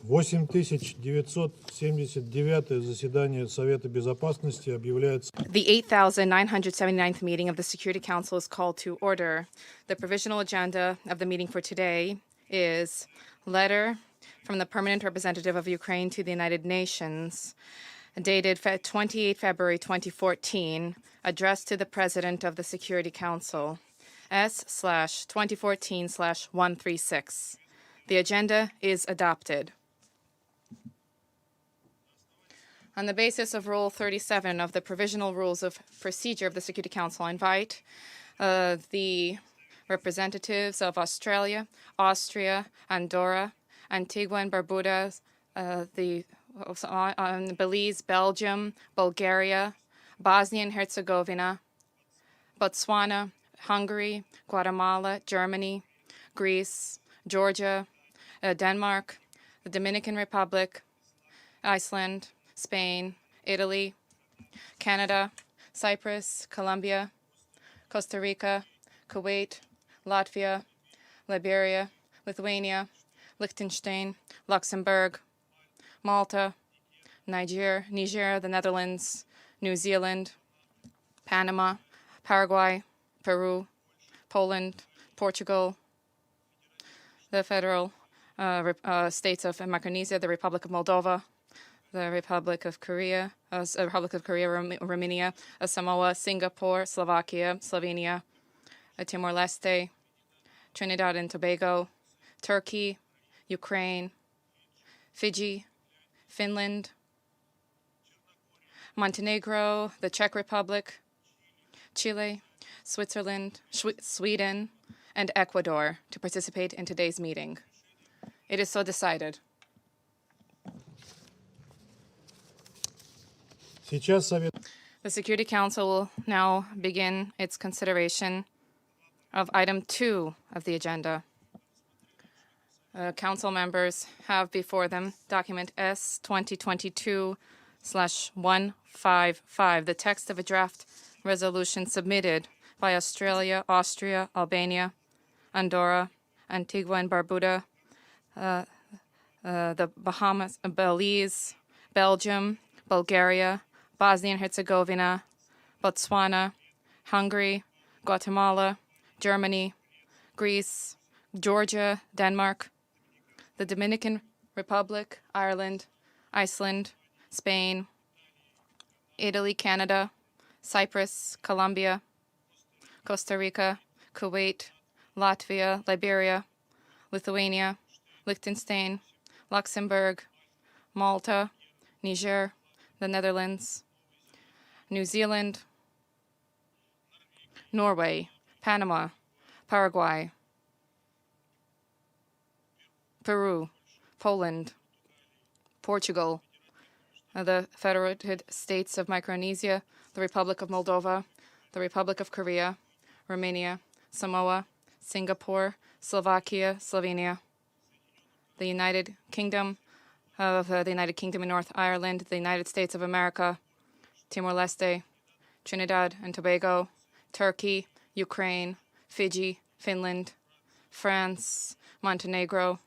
8979 заседание Совета Безопасности объявляется. The 8,979th meeting of the Security Council is called to order. The provisional agenda of the meeting for today is letter from the Permanent Representative of Ukraine to the United Nations, dated 28 February 2014, addressed to the President of the Security Council, S/2014/136. The agenda is adopted. On the basis of Rule 37 of the Provisional Rules of Procedure of the Security Council, I invite the representatives of Australia, Austria, Andorra, Antigua and Barbuda, Belize, Belgium, Bulgaria, Bosnia and Herzegovina, Botswana, Hungary, Guatemala, Germany, Greece, Georgia, Denmark, the Dominican Republic, Iceland, Spain, Italy, Canada, Cyprus, Colombia, Costa Rica, Kuwait, Latvia, Liberia, Lithuania, Liechtenstein, Luxembourg, Malta, Niger, the Netherlands, New Zealand, Panama, Paraguay, Peru, Poland, Portugal, the Federal States of Micronesia, the Republic of Moldova, the Republic of Korea, Romania, Samoa, Singapore, Slovakia, Slovenia, Timor-Leste, Trinidad and Tobago, Turkey, Ukraine, Fiji, Finland, Montenegro, the Czech Republic, Chile, Switzerland, Sweden, and Ecuador to participate in today's meeting. It is so decided. The Security Council will now begin its consideration of item 2 of the agenda. Council members have before them document S/2022/155, the text of a draft resolution submitted by Australia, Austria, Albania, Andorra, Antigua and Barbuda, the Bahamas, Belize, Belgium, Bulgaria, Bosnia and Herzegovina, Botswana, Hungary, Guatemala, Germany, Greece, Georgia, Denmark, the Dominican Republic, Ireland, Iceland, Spain, Italy, Canada, Cyprus, Colombia, Costa Rica, Kuwait, Latvia, Liberia, Lithuania, Liechtenstein, Luxembourg, Malta, Niger, the Netherlands, New Zealand, Norway, Panama, Paraguay, Peru, Poland, Portugal, the Federated States of Micronesia, the Republic of Moldova, the Republic of Korea, Romania, Samoa, Singapore, Slovakia, Slovenia, the United Kingdom of the United Kingdom and North Ireland, the United States of America, Timor-Leste, Trinidad and Tobago, Turkey, Ukraine, Fiji, Finland, France, Montenegro,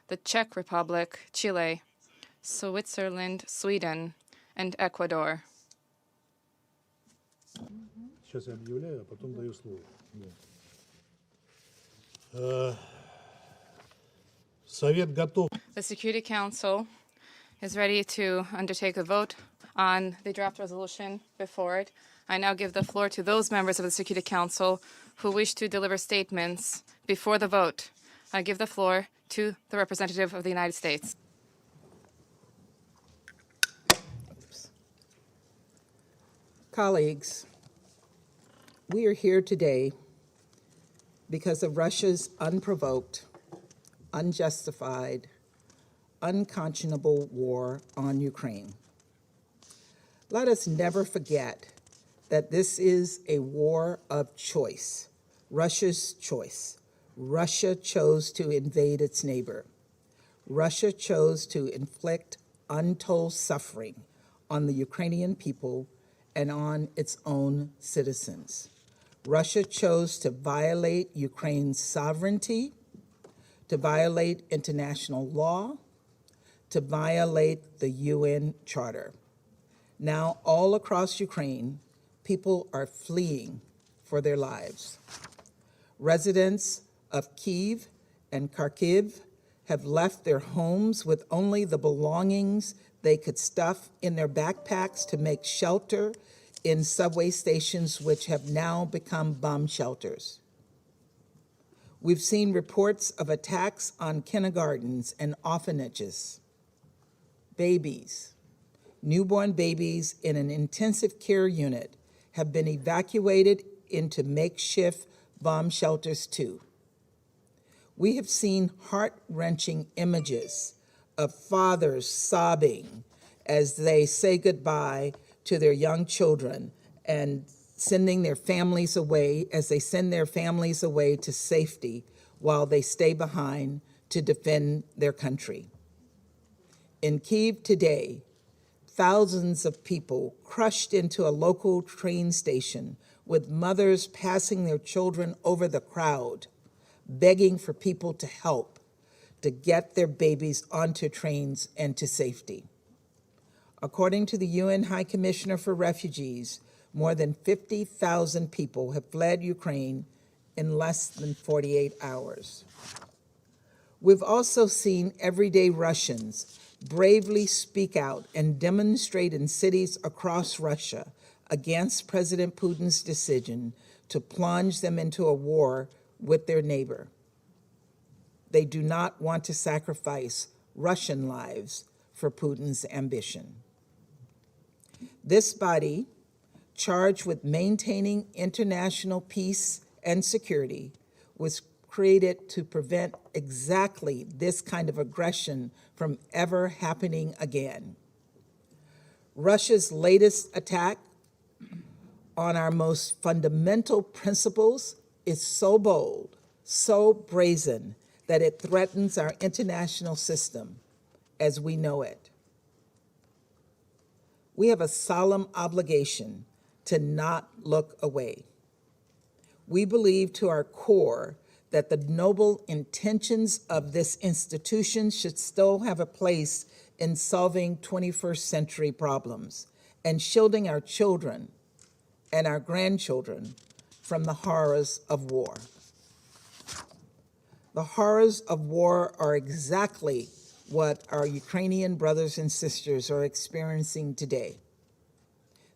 the Czech Republic, Chile, Switzerland, Sweden, and Ecuador. Сейчас я объявляю, а потом даю слово. Совет готов. The Security Council is ready to undertake a vote on the draft resolution before it. I now give the floor to those members of the Security Council who wish to deliver statements before the vote. I give the floor to the representative of the United States. Colleagues, we are here today because of Russia's unprovoked, unjustified, unconscionable war on Ukraine. Let us never forget that this is a war of choice, Russia's choice. Russia chose to invade its neighbor. Russia chose to inflict untold suffering on the Ukrainian people and on its own citizens. Russia chose to violate Ukraine's sovereignty, to violate international law, to violate the UN Charter. Now, all across Ukraine, people are fleeing for their lives. Residents of Kyiv and Kharkiv have left their homes with only the belongings they could stuff in their backpacks to make shelter in subway stations, which have now become bomb shelters. We've seen reports of attacks on kindergartens and orphanages. Babies, newborn babies in an intensive care unit have been evacuated into makeshift bomb shelters too. We have seen heart-wrenching images of fathers sobbing as they say goodbye to their young children and sending their families away, as they send their families away to safety while they stay behind to defend their country. In Kyiv today, thousands of people crushed into a local train station with mothers passing their children over the crowd, begging for people to help to get their babies onto trains and to safety. According to the UN High Commissioner for Refugees, more than 50,000 people have fled Ukraine in less than 48 hours. We've also seen everyday Russians bravely speak out and demonstrate in cities across Russia against President Putin's decision to plunge them into a war with their neighbor. They do not want to sacrifice Russian lives for Putin's ambition. This body, charged with maintaining international peace and security, was created to prevent exactly this kind of aggression from ever happening again. Russia's latest attack on our most fundamental principles is so bold, so brazen, that it threatens our international system as we know it. We have a solemn obligation to not look away. We believe to our core that the noble intentions of this institution should still have a place in solving 21st century problems and shielding our children and our grandchildren from the horrors of war. The horrors of war are exactly what our Ukrainian brothers and sisters are experiencing today.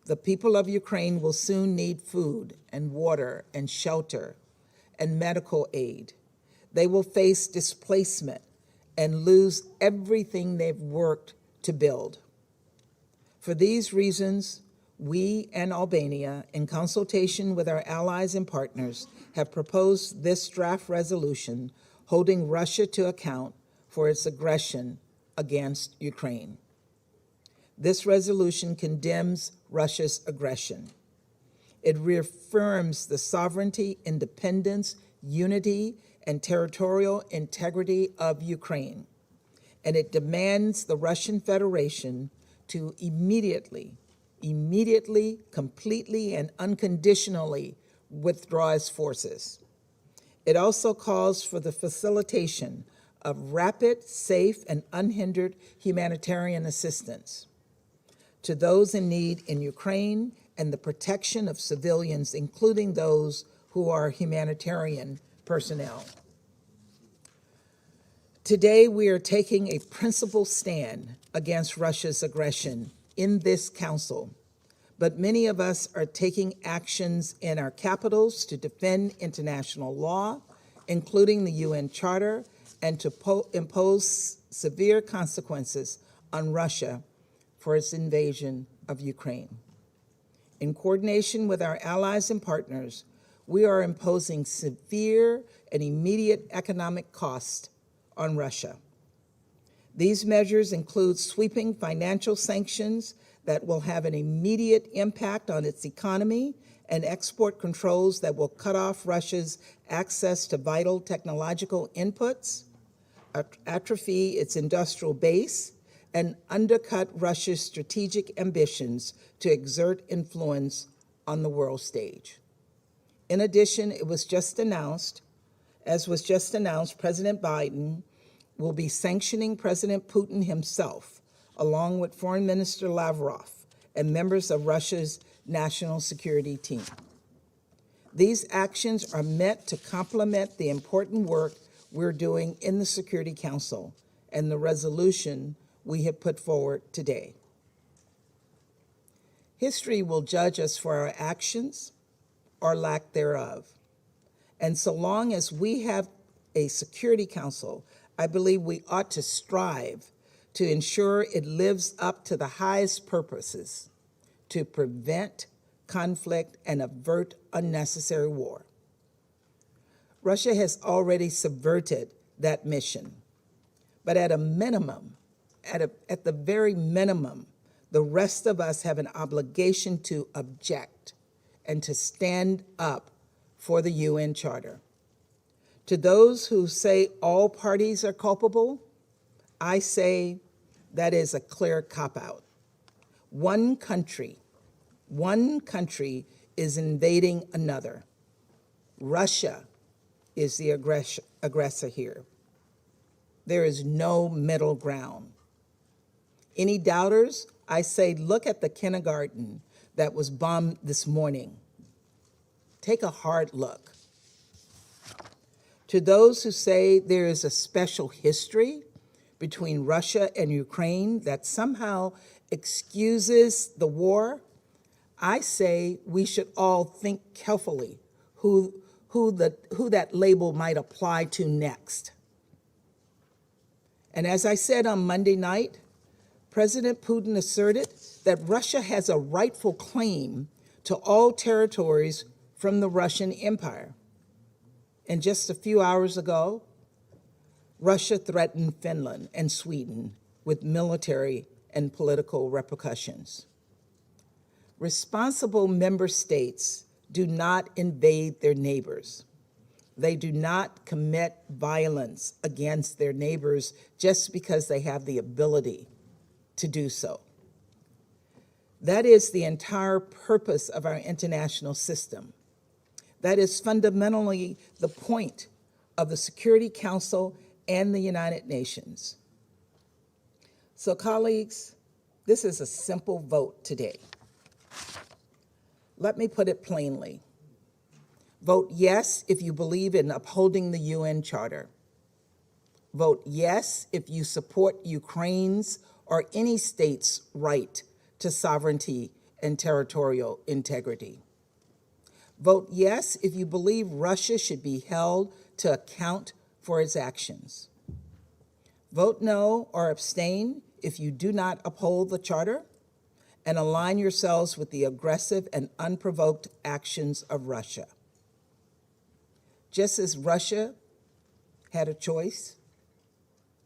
The people of Ukraine will soon need food and water and shelter and medical aid. They will face displacement and lose everything they've worked to build. For these reasons, we and Albania, in consultation with our allies and partners, have proposed this draft resolution holding Russia to account for its aggression against Ukraine. This resolution condemns Russia's aggression. It reaffirms the sovereignty, independence, unity, and territorial integrity of Ukraine. And it demands the Russian Federation to immediately, completely, and unconditionally withdraw its forces. It also calls for the facilitation of rapid, safe, and unhindered humanitarian assistance to those in need in Ukraine and the protection of civilians, including those who are humanitarian personnel. Today, we are taking a principled stand against Russia's aggression in this council, but many of us are taking actions in our capitals to defend international law, including the UN Charter, and to impose severe consequences on Russia for its invasion of Ukraine. In coordination with our allies and partners, we are imposing severe and immediate economic costs on Russia. These measures include sweeping financial sanctions that will have an immediate impact on its economy and export controls that will cut off Russia's access to vital technological inputs, atrophy its industrial base, and undercut Russia's strategic ambitions to exert influence on the world stage. In addition, President Biden will be sanctioning President Putin himself, along with Foreign Minister Lavrov and members of Russia's national security team. These actions are meant to complement the important work we're doing in the Security Council and the resolution we have put forward today. History will judge us for our actions or lack thereof. And so long as we have a Security Council, I believe we ought to strive to ensure it lives up to the highest purposes to prevent conflict and avert unnecessary war. Russia has already subverted that mission, but at a minimum, at the very minimum, the rest of us have an obligation to object and to stand up for the UN Charter. To those who say all parties are culpable, I say that is a clear cop-out. One country is invading another. Russia is the aggressor here. There is no middle ground. Any doubters, I say, look at the kindergarten that was bombed this morning. Take a hard look. To those who say there is a special history between Russia and Ukraine that somehow excuses the war, I say we should all think carefully who that label might apply to next. And as I said on Monday night, President Putin asserted that Russia has a rightful claim to all territories from the Russian Empire. And just a few hours ago, Russia threatened Finland and Sweden with military and political repercussions. Responsible member states do not invade their neighbors. They do not commit violence against their neighbors just because they have the ability to do so. That is the entire purpose of our international system. That is fundamentally the point of the Security Council and the United Nations. So, colleagues, this is a simple vote today. Let me put it plainly. Vote yes if you believe in upholding the UN Charter. Vote yes if you support Ukraine's or any state's right to sovereignty and territorial integrity. Vote yes if you believe Russia should be held to account for its actions. Vote no or abstain if you do not uphold the Charter and align yourselves with the aggressive and unprovoked actions of Russia. Just as Russia had a choice,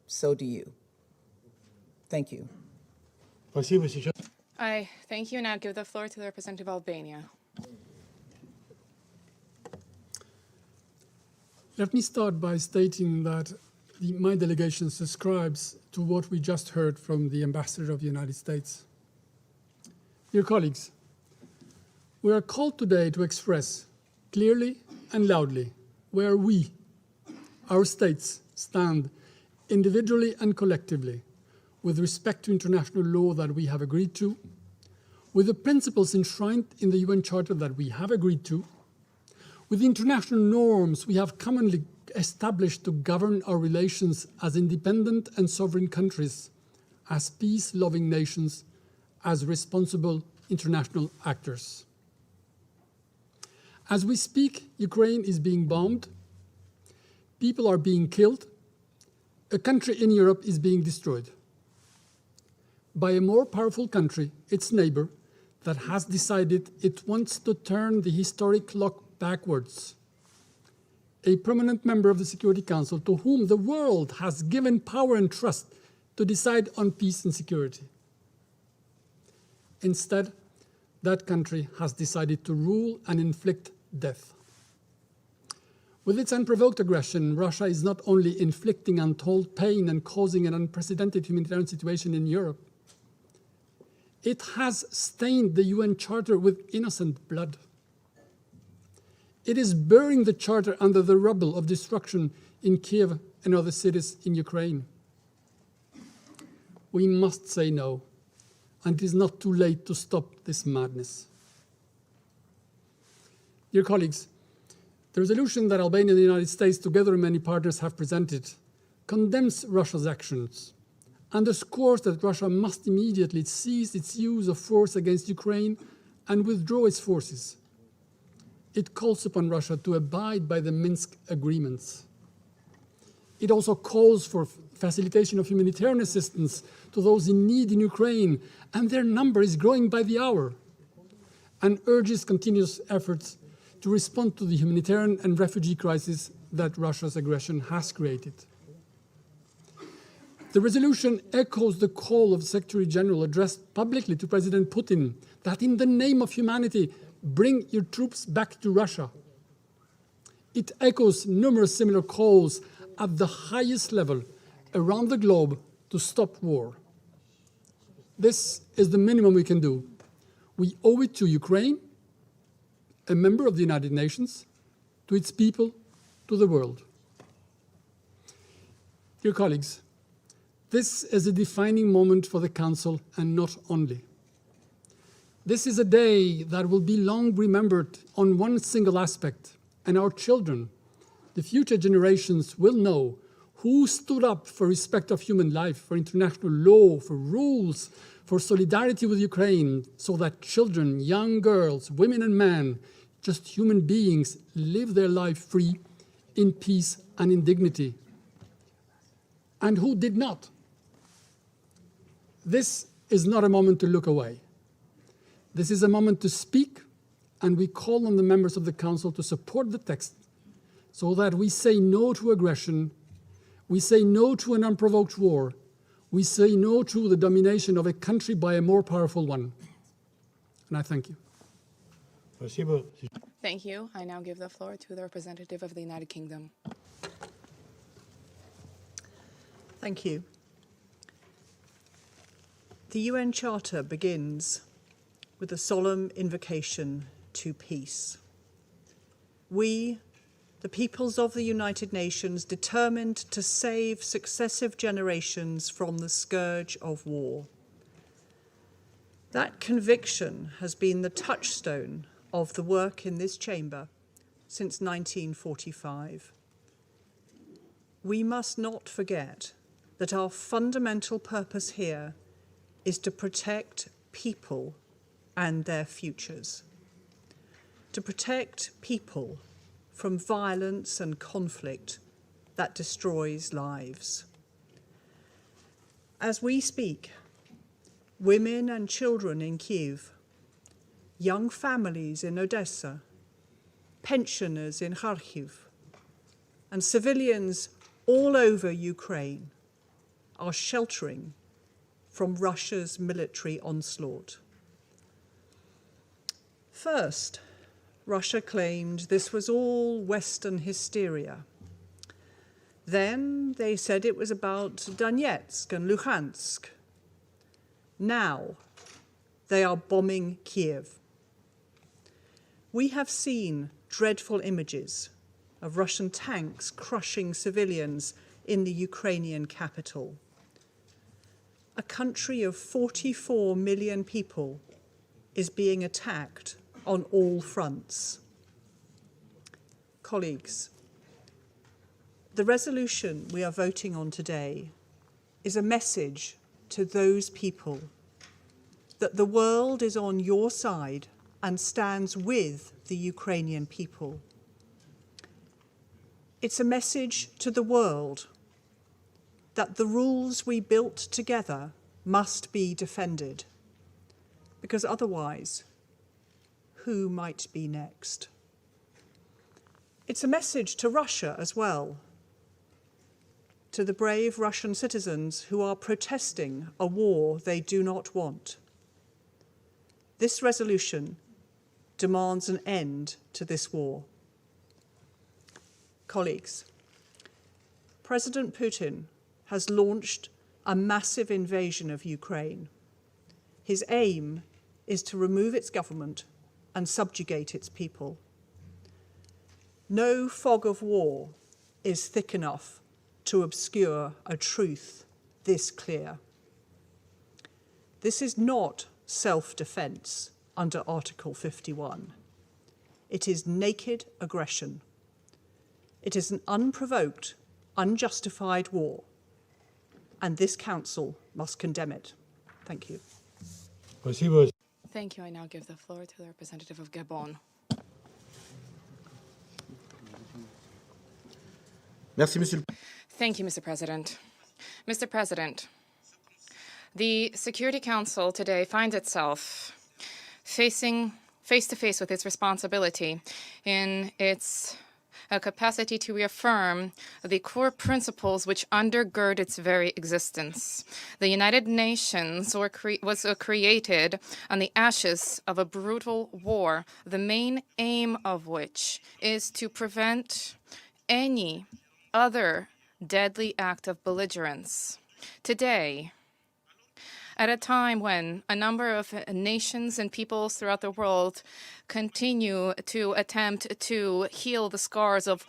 so do you. Thank you. Спасибо. Сейчас I thank you, and I'll give the floor to the representative of Albania. Let me start by stating that my delegation subscribes to what we just heard from the Ambassador of the United States. Dear colleagues, we are called today to express clearly and loudly where we, our states, stand individually and collectively with respect to international law that we have agreed to, with the principles enshrined in the UN Charter that we have agreed to, with the international norms we have commonly established to govern our relations as independent and sovereign countries, as peace-loving nations, as responsible international actors. As we speak, Ukraine is being bombed, people are being killed, a country in Europe is being destroyed by a more powerful country, its neighbor, that has decided it wants to turn the historic clock backwards. A prominent member of the Security Council to whom the world has given power and trust to decide on peace and security. Instead, that country has decided to rule and inflict death. With its unprovoked aggression, Russia is not only inflicting untold pain and causing an unprecedented humanitarian situation in Europe, it has stained the UN Charter with innocent blood. It is burying the Charter under the rubble of destruction in Kiev and other cities in Ukraine. We must say no, and it is not too late to stop this madness. Dear colleagues, the resolution that Albania and the United States, together with many partners, have presented condemns Russia's actions, underscores that Russia must immediately cease its use of force against Ukraine and withdraw its forces. It calls upon Russia to abide by the Minsk agreements. It also calls for facilitation of humanitarian assistance to those in need in Ukraine, and their number is growing by the hour, and urges continuous efforts to respond to the humanitarian and refugee crisis that Russia's aggression has created. The resolution echoes the call of the Secretary General addressed publicly to President Putin that in the name of humanity, bring your troops back to Russia. It echoes numerous similar calls at the highest level around the globe to stop war. This is the minimum we can do. We owe it to Ukraine, a member of the United Nations, to its people, to the world. Dear colleagues, this is a defining moment for the Council, and not only. This is a day that will be long remembered on one single aspect, and our children, the future generations, will know who stood up for respect of human life, for international law, for rules, for solidarity with Ukraine, so that children, young girls, women and men, just human beings, live their life free, in peace and in dignity. And who did not? This is not a moment to look away. This is a moment to speak, and we call on the members of the Council to support the text so that we say no to aggression, we say no to an unprovoked war, we say no to the domination of a country by a more powerful one. And I thank you. Спасибо. Thank you. I now give the floor to the representative of the United Kingdom. Thank you. The UN Charter begins with a solemn invocation to peace. We, the peoples of the United Nations, determined to save successive generations from the scourge of war. That conviction has been the touchstone of the work in this chamber since 1945. We must not forget that our fundamental purpose here is to protect people and their futures, to protect people from violence and conflict that destroys lives. As we speak, women and children in Kyiv, young families in Odessa, pensioners in Kharkiv, and civilians all over Ukraine are sheltering from Russia's military onslaught. First, Russia claimed this was all Western hysteria. Then they said it was about Donetsk and Luhansk. Now they are bombing Kiev. We have seen dreadful images of Russian tanks crushing civilians in the Ukrainian capital. A country of 44 million people is being attacked on all fronts. Colleagues, the resolution we are voting on today is a message to those people that the world is on your side and stands with the Ukrainian people. It's a message to the world that the rules we built together must be defended, because otherwise, who might be next? It's a message to Russia as well, to the brave Russian citizens who are protesting a war they do not want. This resolution demands an end to this war. Colleagues, President Putin has launched a massive invasion of Ukraine. His aim is to remove its government and subjugate its people. No fog of war is thick enough to obscure a truth this clear. This is not self-defense under Article 51. It is naked aggression. It is an unprovoked, unjustified war, and this Council must condemn it. Thank you. Спасибо. Thank you. I now give the floor to the representative of Gabon. Merci, Monsieur le Thank you, Mr. President. Mr. President, the Security Council today finds itself facing face-to-face with its responsibility in its capacity to reaffirm the core principles which undergird its very existence. The United Nations was created on the ashes of a brutal war, the main aim of which is to prevent any other deadly act of belligerence. Today, at a time when a number of nations and peoples throughout the world continue to attempt to heal the scars of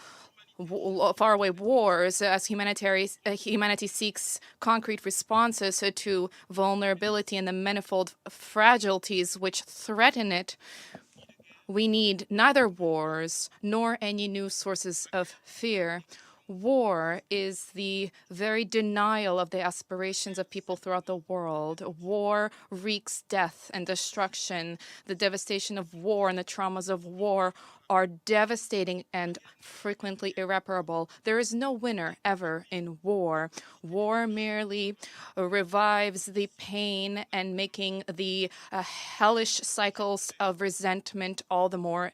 faraway wars as humanity seeks concrete responses to vulnerability and the manifold fragilities which threaten it, we need neither wars nor any new sources of fear. War is the very denial of the aspirations of people throughout the world. War wreaks death and destruction. The devastation of war and the traumas of war are devastating and frequently irreparable. There is no winner ever in war. War merely revives the pain and making the hellish cycles of resentment all the more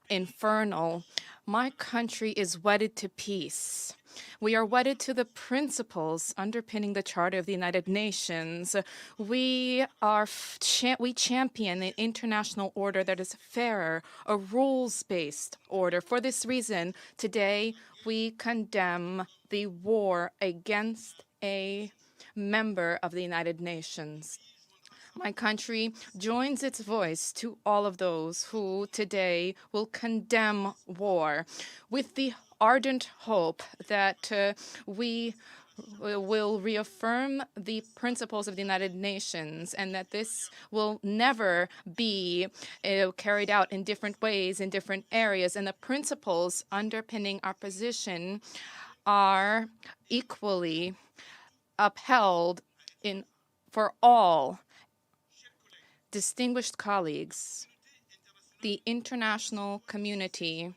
infernal. My country is wedded to peace. We are wedded to the principles underpinning the Charter of the United Nations. We champion an international order that is fairer, a rules-based order. For this reason, today we condemn the war against a member of the United Nations. My country joins its voice to all of those who today will condemn war with the ardent hope that we will reaffirm the principles of the United Nations and that this will never be carried out in different ways in different areas. And the principles underpinning our position are equally upheld for all. Distinguished colleagues, the international community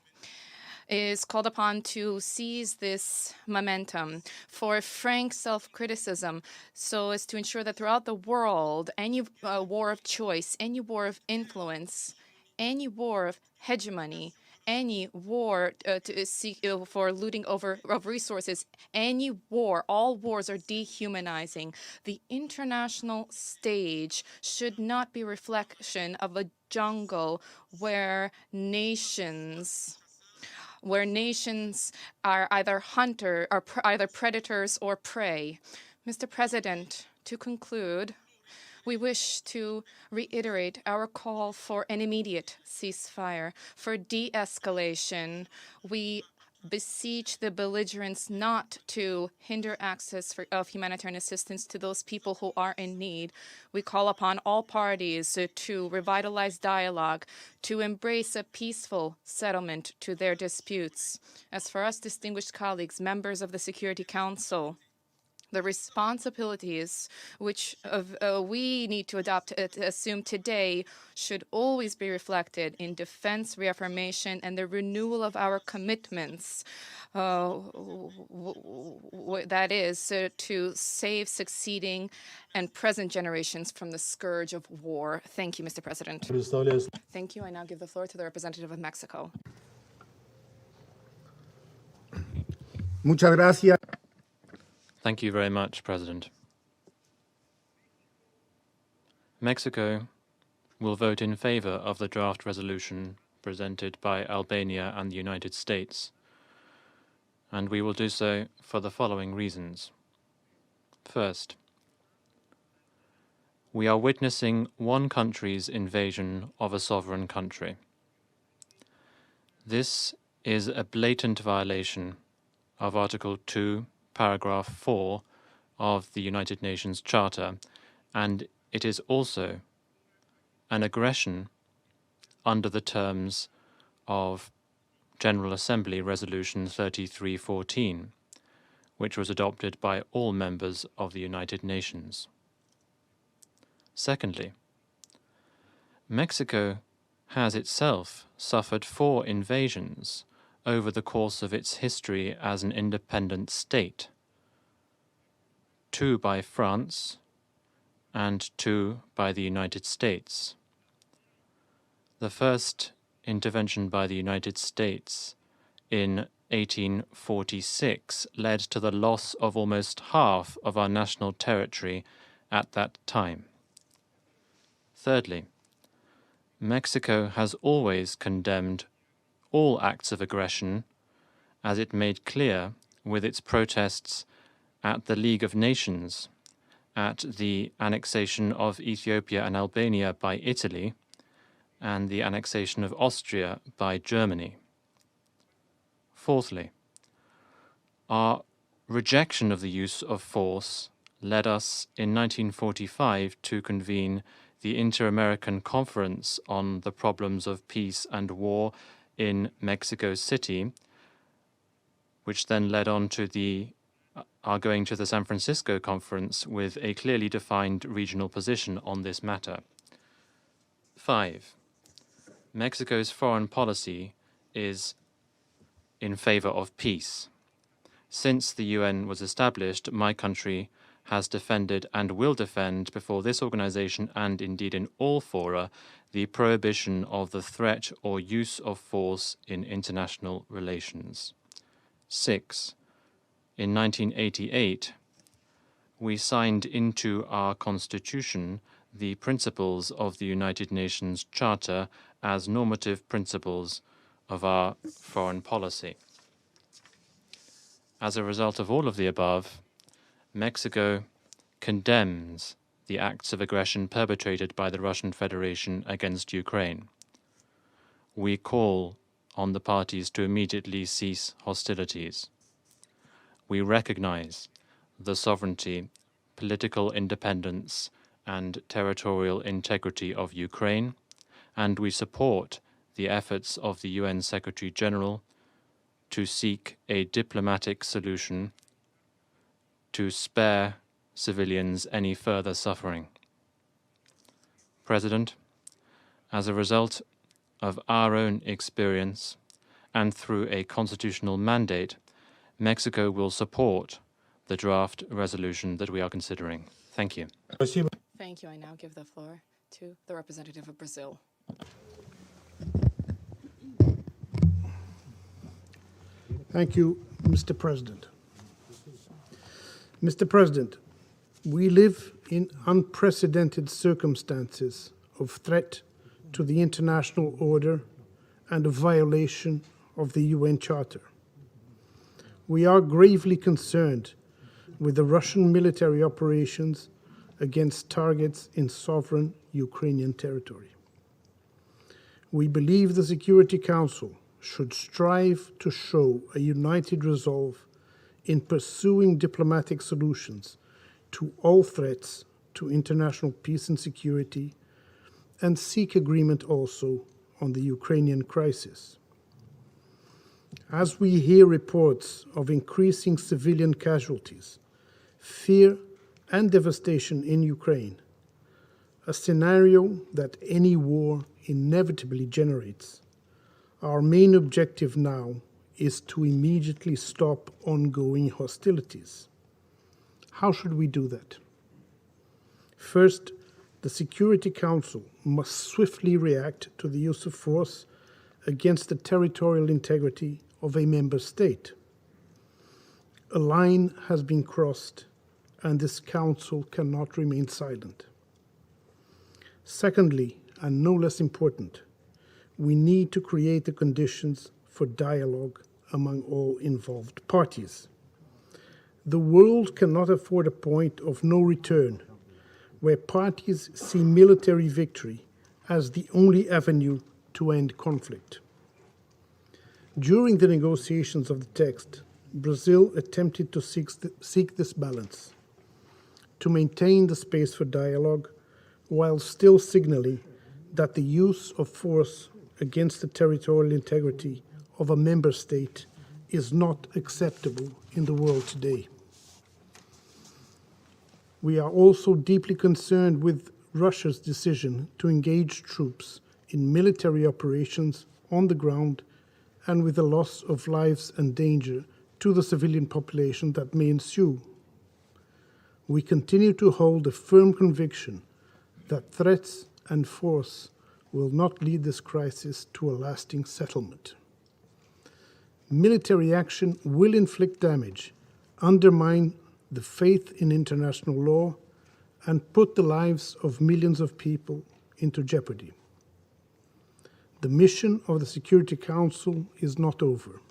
is called upon to seize this momentum for frank self-criticism so as to ensure that throughout the world, any war of choice, any war of influence, any war of hegemony, any war to seek for looting of resources, any war, all wars are dehumanizing. The international stage should not be a reflection of a jungle where nations are either either predators or prey. Mr. President, to conclude, we wish to reiterate our call for an immediate ceasefire, for de-escalation. We beseech the belligerents not to hinder access of humanitarian assistance to those people who are in need. We call upon all parties to revitalize dialogue, to embrace a peaceful settlement to their disputes. As for us, distinguished colleagues, members of the Security Council, the responsibilities which we need to assume today should always be reflected in defense, reaffirmation, and the renewal of our commitments. That is to save succeeding and present generations from the scourge of war. Thank you, Mr. President. Thank you. I now give the floor to the representative of Mexico. Muchas gracias. Thank you very much, President. Mexico will vote in favor of the draft resolution presented by Albania and the United States, and we will do so for the following reasons. First, we are witnessing one country's invasion of a sovereign country. This is a blatant violation of Article 2, Paragraph 4 of the United Nations Charter, and it is also an aggression under the terms of General Assembly Resolution 3314, which was adopted by all members of the United Nations. Secondly, Mexico has itself suffered 4 invasions over the course of its history as an independent state, 2 by France and 2 by the United States. The first intervention by the United States in 1846 led to the loss of almost half of our national territory at that time. Thirdly, Mexico has always condemned all acts of aggression, as it made clear with its protests at the League of Nations, at the annexation of Ethiopia and Albania by Italy, and the annexation of Austria by Germany. Fourthly, our rejection of the use of force led us in 1945 to convene the Inter-American Conference on the Problems of Peace and War in Mexico City, which then led on to our going to the San Francisco Conference with a clearly defined regional position on this matter. 5. Mexico's foreign policy is in favor of peace. Since the UN was established, my country has defended and will defend before this organization and indeed in all fora the prohibition of the threat or use of force in international relations. 6. In 1988, we signed into our Constitution the principles of the United Nations Charter as normative principles of our foreign policy. As a result of all of the above, Mexico condemns the acts of aggression perpetrated by the Russian Federation against Ukraine. We call on the parties to immediately cease hostilities. We recognize the sovereignty, political independence, and territorial integrity of Ukraine, and we support the efforts of the UN Secretary-General to seek a diplomatic solution to spare civilians any further suffering. President, as a result of our own experience and through a constitutional mandate, Mexico will support the draft resolution that we are considering. Thank you. Спасибо. Thank you. I now give the floor to the representative of Brazil. Thank you, Mr. President. Mr. President, we live in unprecedented circumstances of threat to the international order and a violation of the UN Charter. We are gravely concerned with the Russian military operations against targets in sovereign Ukrainian territory. We believe the Security Council should strive to show a united resolve in pursuing diplomatic solutions to all threats to international peace and security, and seek agreement also on the Ukrainian crisis. As we hear reports of increasing civilian casualties, fear and devastation in Ukraine, a scenario that any war inevitably generates, our main objective now is to immediately stop ongoing hostilities. How should we do that? First, the Security Council must swiftly react to the use of force against the territorial integrity of a member state. A line has been crossed, and this Council cannot remain silent. Secondly, and no less important, we need to create the conditions for dialogue among all involved parties. The world cannot afford a point of no return where parties see military victory as the only avenue to end conflict. During the negotiations of the text, Brazil attempted to seek this balance, to maintain the space for dialogue while still signaling that the use of force against the territorial integrity of a member state is not acceptable in the world today. We are also deeply concerned with Russia's decision to engage troops in military operations on the ground and with the loss of lives and danger to the civilian population that may ensue. We continue to hold a firm conviction that threats and force will not lead this crisis to a lasting settlement. Military action will inflict damage, undermine the faith in international law, and put the lives of millions of people into jeopardy. The mission of the Security Council is not over.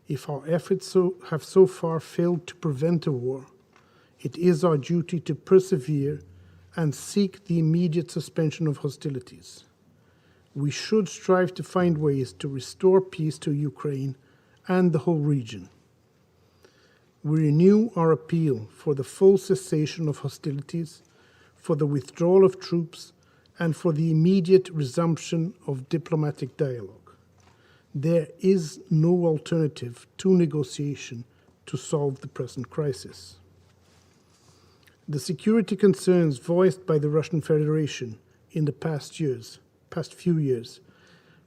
If our efforts have so far failed to prevent a war, it is our duty to persevere and seek the immediate suspension of hostilities. We should strive to find ways to restore peace to Ukraine and the whole region. We renew our appeal for the full cessation of hostilities, for the withdrawal of troops, and for the immediate resumption of diplomatic dialogue. There is no alternative to negotiation to solve the present crisis. The security concerns voiced by the Russian Federation in the past few years,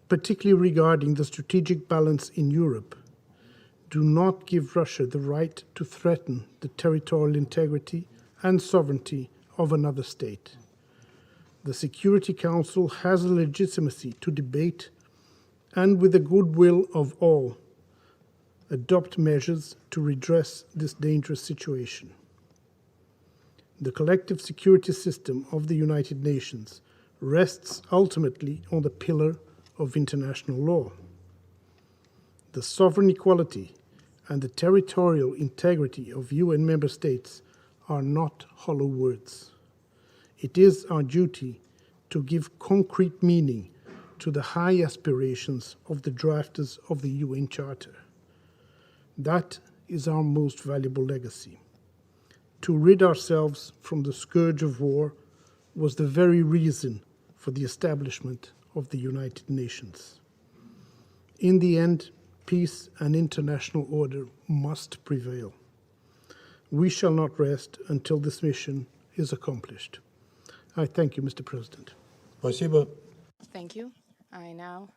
particularly regarding the strategic balance in Europe, do not give Russia the right to threaten the territorial integrity and sovereignty of another state. The Security Council has a legitimacy to debate and, with the goodwill of all, adopt measures to redress this dangerous situation. The collective security system of the United Nations rests ultimately on the pillar of international law. The sovereign equality and the territorial integrity of UN member states are not hollow words. It is our duty to give concrete meaning to the high aspirations of the drafters of the UN Charter. That is our most valuable legacy. To rid ourselves from the scourge of war was the very reason for the establishment of the United Nations. In the end, peace and international order must prevail. We shall not rest until this mission is accomplished. I thank you, Mr. President. Спасибо. Thank you. I now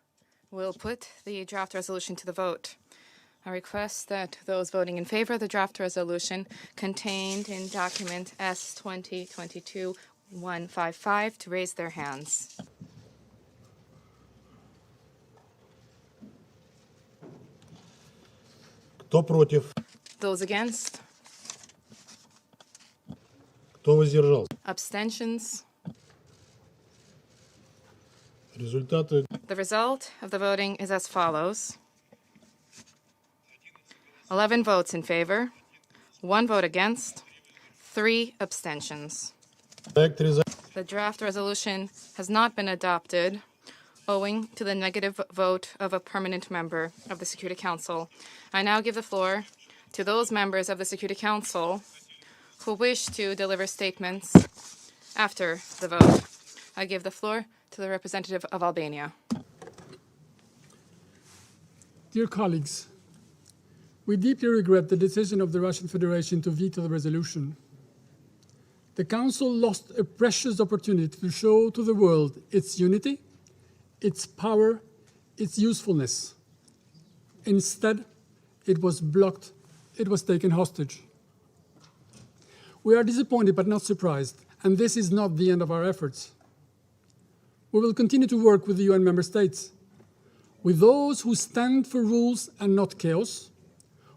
will put the draft resolution to the vote. I request that those voting in favor of the draft resolution contained in document S2022-155 to raise their hands. Кто против? Those against? Кто воздержался? Abstentions? Результаты The result of the voting is as follows. 11 votes in favor, 1 vote against, 3 abstentions. проект резолюции The draft resolution has not been adopted owing to the negative vote of a permanent member of the Security Council. I now give the floor to those members of the Security Council who wish to deliver statements after the vote. I give the floor to the representative of Albania. Dear colleagues, we deeply regret the decision of the Russian Federation to veto the resolution. The Council lost a precious opportunity to show to the world its unity, its power, its usefulness. Instead, it was blocked, it was taken hostage. We are disappointed but not surprised, and this is not the end of our efforts. We will continue to work with the UN member states, with those who stand for rules and not chaos,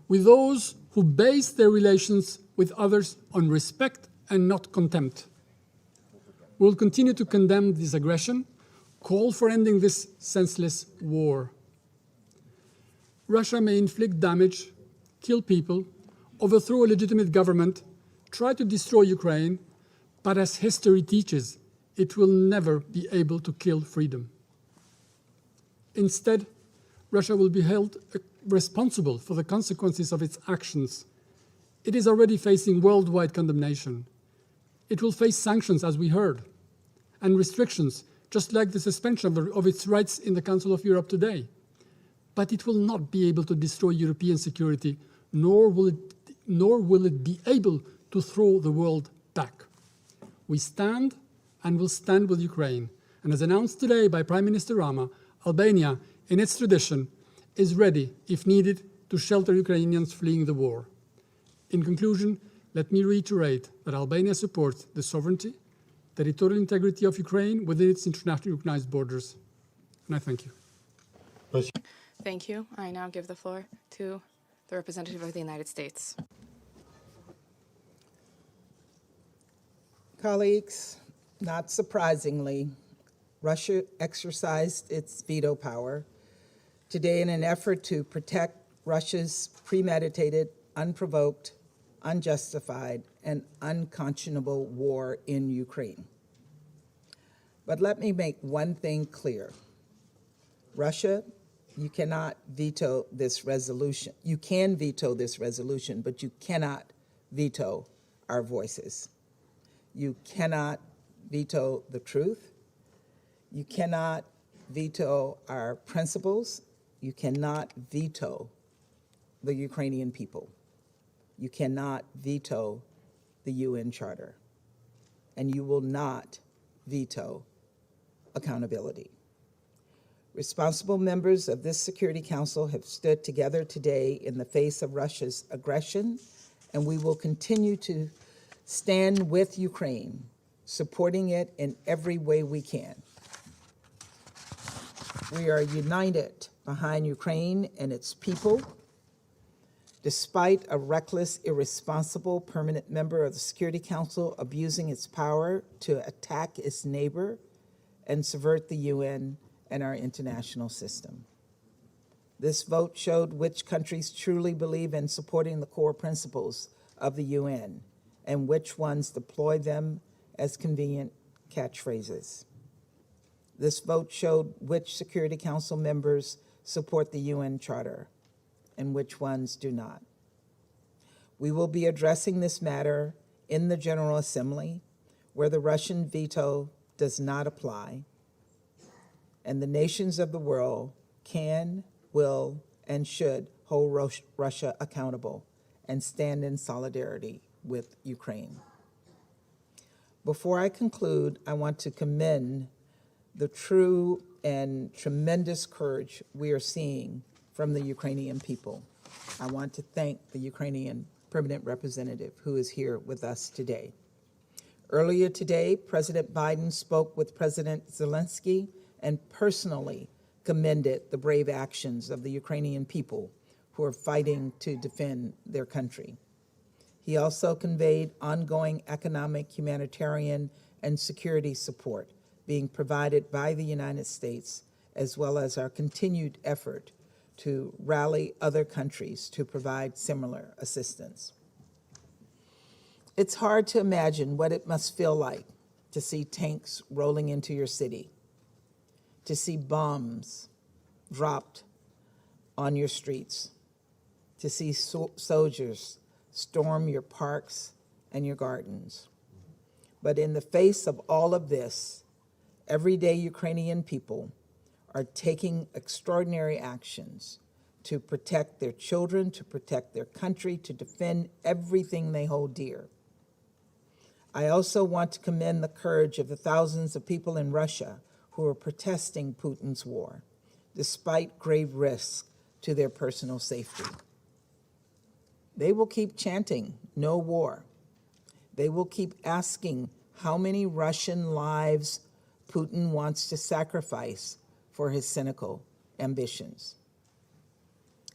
with those who base their relations with others on respect and not contempt. We will continue to condemn this aggression, call for ending this senseless war. Russia may inflict damage, kill people, overthrow a legitimate government, try to destroy Ukraine, but as history teaches, it will never be able to kill freedom. Instead, Russia will be held responsible for the consequences of its actions. It is already facing worldwide condemnation. It will face sanctions, as we heard, and restrictions, just like the suspension of its rights in the Council of Europe today. But it will not be able to destroy European security, nor will it be able to throw the world back. We stand and will stand with Ukraine. And as announced today by Prime Minister Rama, Albania, in its tradition, is ready, if needed, to shelter Ukrainians fleeing the war. In conclusion, let me reiterate that Albania supports the sovereignty, territorial integrity of Ukraine within its internationally recognized borders. And I thank you. Спасибо. Thank you. I now give the floor to the representative of the United States. Colleagues, not surprisingly, Russia exercised its veto power today in an effort to protect Russia's premeditated, unprovoked, unjustified, and unconscionable war in Ukraine. But let me make one thing clear. Russia, you cannot veto this resolution. You can veto this resolution, but you cannot veto our voices. You cannot veto the truth. You cannot veto our principles. You cannot veto the Ukrainian people. You cannot veto the UN Charter. And you will not veto accountability. Responsible members of this Security Council have stood together today in the face of Russia's aggression, and we will continue to stand with Ukraine, supporting it in every way we can. We are united behind Ukraine and its people. Despite a reckless, irresponsible permanent member of the Security Council abusing its power to attack its neighbor and subvert the UN and our international system. This vote showed which countries truly believe in supporting the core principles of the UN and which ones deploy them as convenient catchphrases. This vote showed which Security Council members support the UN Charter and which ones do not. We will be addressing this matter in the General Assembly, where the Russian veto does not apply, and the nations of the world can, will, and should hold Russia accountable and stand in solidarity with Ukraine. Before I conclude, I want to commend the true and tremendous courage we are seeing from the Ukrainian people. I want to thank the Ukrainian permanent representative who is here with us today. Earlier today, President Biden spoke with President Zelensky and personally commended the brave actions of the Ukrainian people who are fighting to defend their country. He also conveyed ongoing economic, humanitarian, and security support being provided by the United States, as well as our continued effort to rally other countries to provide similar assistance. It's hard to imagine what it must feel like to see tanks rolling into your city, to see bombs dropped on your streets, to see soldiers storm your parks and your gardens. But in the face of all of this, everyday Ukrainian people are taking extraordinary actions to protect their children, to protect their country, to defend everything they hold dear. I also want to commend the courage of the thousands of people in Russia who are protesting Putin's war, despite grave risks to their personal safety. They will keep chanting, "No war." They will keep asking how many Russian lives Putin wants to sacrifice for his cynical ambitions.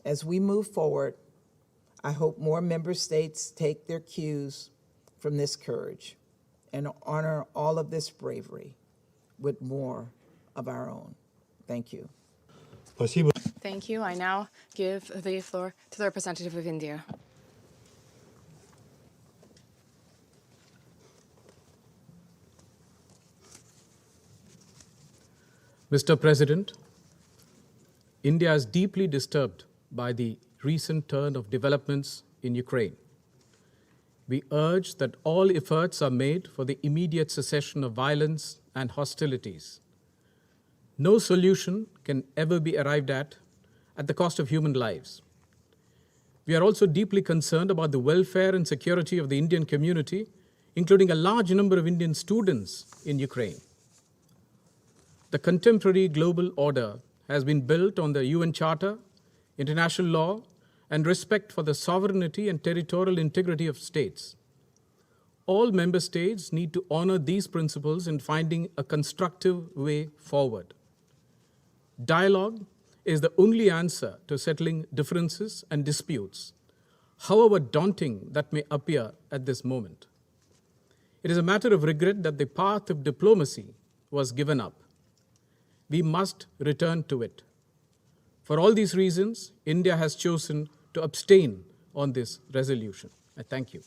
As we move forward, I hope more member states take their cues from this courage and honor all of this bravery with more of our own. Thank you. Спасибо. Thank you. I now give the floor to the representative of India. Mr. President, India is deeply disturbed by the recent turn of developments in Ukraine. We urge that all efforts are made for the immediate cessation of violence and hostilities. No solution can ever be arrived at the cost of human lives. We are also deeply concerned about the welfare and security of the Indian community, including a large number of Indian students in Ukraine. The contemporary global order has been built on the UN Charter, international law, and respect for the sovereignty and territorial integrity of states. All member states need to honor these principles in finding a constructive way forward. Dialogue is the only answer to settling differences and disputes, however daunting that may appear at this moment. It is a matter of regret that the path of diplomacy was given up. We must return to it. For all these reasons, India has chosen to abstain on this resolution. I thank you.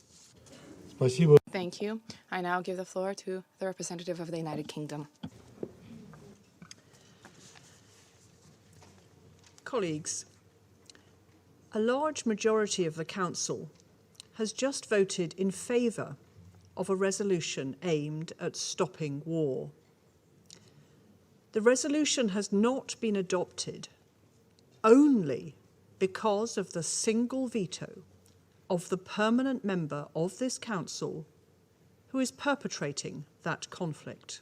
Спасибо. Thank you. I now give the floor to the representative of the United Kingdom. Colleagues, a large majority of the Council has just voted in favour of a resolution aimed at stopping war. The resolution has not been adopted only because of the single veto of the permanent member of this Council who is perpetrating that conflict.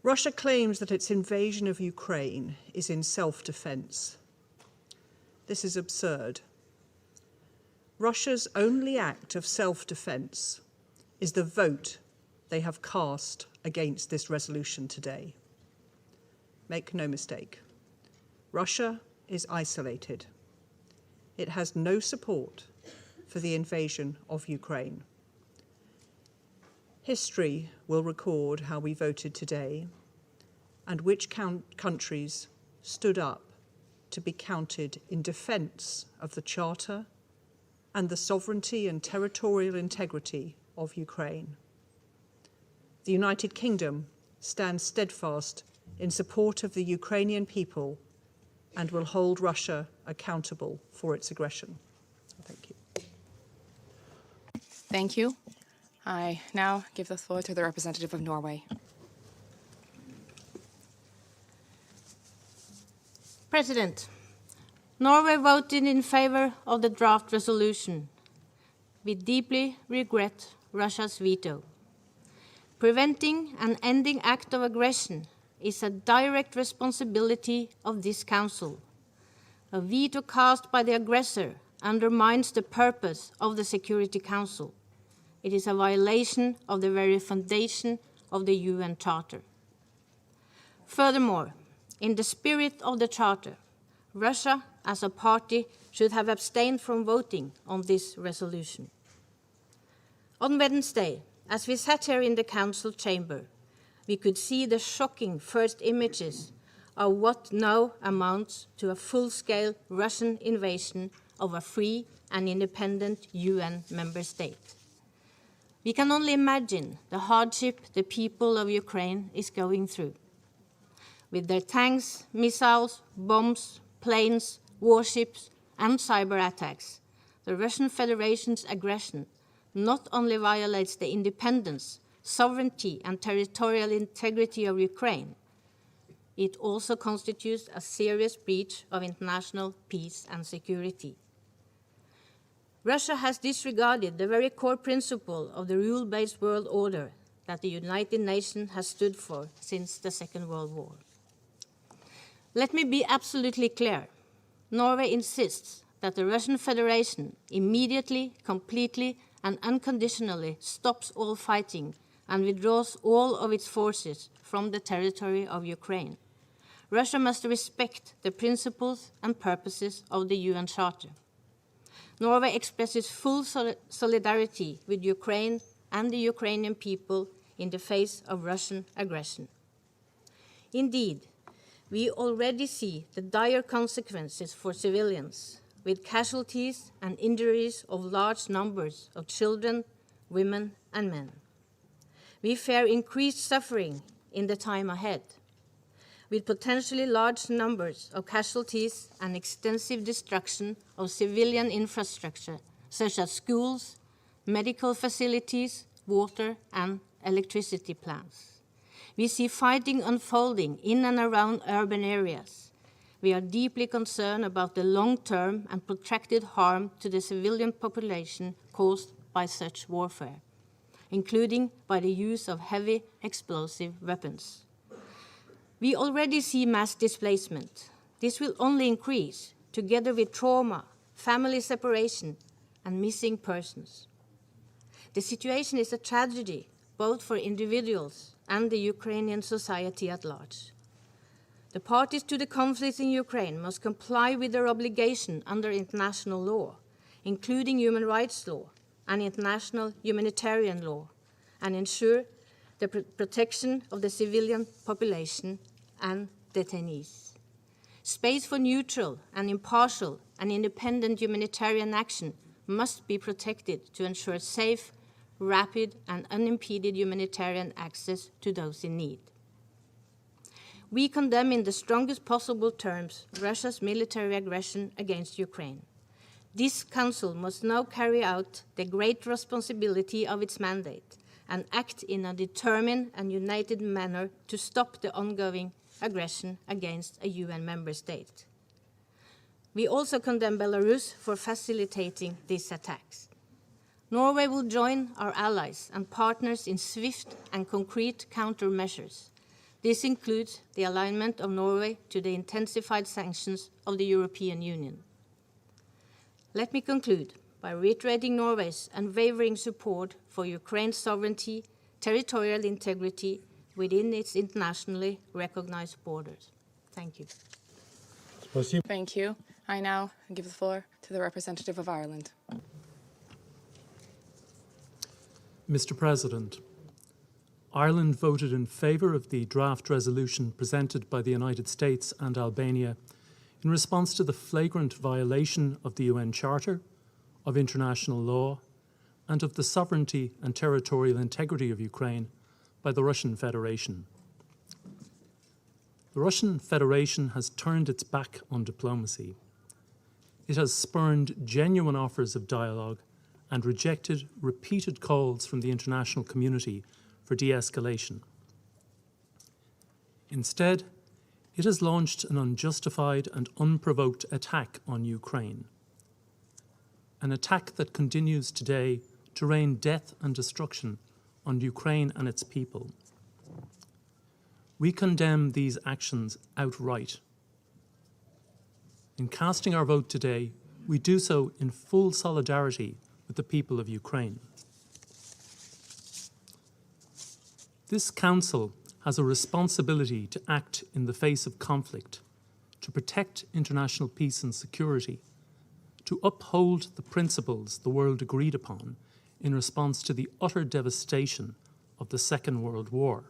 Russia claims that its invasion of Ukraine is in self-defense. This is absurd. Russia's only act of self-defense is the vote they have cast against this resolution today. Make no mistake, Russia is isolated. It has no support for the invasion of Ukraine. History will record how we voted today and which countries stood up to be counted in defence of the Charter and the sovereignty and territorial integrity of Ukraine. The United Kingdom stands steadfast in support of the Ukrainian people and will hold Russia accountable for its aggression. Thank you. Thank you. I now give the floor to the representative of Norway. President, Norway voted in favor of the draft resolution. We deeply regret Russia's veto. Preventing an ending act of aggression is a direct responsibility of this Council. A veto cast by the aggressor undermines the purpose of the Security Council. It is a violation of the very foundation of the UN Charter. Furthermore, in the spirit of the Charter, Russia as a party should have abstained from voting on this resolution. On Wednesday, as we sat here in the Council chamber, we could see the shocking first images of what now amounts to a full-scale Russian invasion of a free and independent UN member state. We can only imagine the hardship the people of Ukraine is going through. With their tanks, missiles, bombs, planes, warships, and cyber attacks, the Russian Federation's aggression not only violates the independence, sovereignty, and territorial integrity of Ukraine, it also constitutes a serious breach of international peace and security. Russia has disregarded the very core principle of the rule-based world order that the United Nations has stood for since the Second World War. Let me be absolutely clear. Norway insists that the Russian Federation immediately, completely, and unconditionally stops all fighting and withdraws all of its forces from the territory of Ukraine. Russia must respect the principles and purposes of the UN Charter. Norway expresses full solidarity with Ukraine and the Ukrainian people in the face of Russian aggression. Indeed, we already see the dire consequences for civilians, with casualties and injuries of large numbers of children, women, and men. We fear increased suffering in the time ahead. with potentially large numbers of casualties and extensive destruction of civilian infrastructure, such as schools, medical facilities, water and electricity plants. We see fighting unfolding in and around urban areas. We are deeply concerned about the long-term and protracted harm to the civilian population caused by such warfare, including by the use of heavy explosive weapons. We already see mass displacement. This will only increase, together with trauma, family separation, and missing persons. The situation is a tragedy, both for individuals and the Ukrainian society at large. The parties to the conflict in Ukraine must comply with their obligation under international law, including human rights law and international humanitarian law, and ensure the protection of the civilian population and detainees. Space for neutral and impartial and independent humanitarian action must be protected to ensure safe, rapid and unimpeded humanitarian access to those in need. We condemn in the strongest possible terms Russia's military aggression against Ukraine. This Council must now carry out the great responsibility of its mandate and act in a determined and united manner to stop the ongoing aggression against a UN member state. We also condemn Belarus for facilitating these attacks. Norway will join our allies and partners in swift and concrete countermeasures. This includes the alignment of Norway to the intensified sanctions of the European Union. Let me conclude by reiterating Norway's unwavering support for Ukraine's sovereignty, territorial integrity within its internationally recognized borders. Thank you. Спасибо. Thank you. I now give the floor to the representative of Ireland. Mr. President, Ireland voted in favour of the draft resolution presented by the United States and Albania in response to the flagrant violation of the UN Charter, of international law, and of the sovereignty and territorial integrity of Ukraine by the Russian Federation. The Russian Federation has turned its back on diplomacy. It has spurned genuine offers of dialogue and rejected repeated calls from the international community for de-escalation. Instead, it has launched an unjustified and unprovoked attack on Ukraine, an attack that continues today to rain death and destruction on Ukraine and its people. We condemn these actions outright. In casting our vote today, we do so in full solidarity with the people of Ukraine. This Council has a responsibility to act in the face of conflict, to protect international peace and security, to uphold the principles the world agreed upon in response to the utter devastation of the Second World War.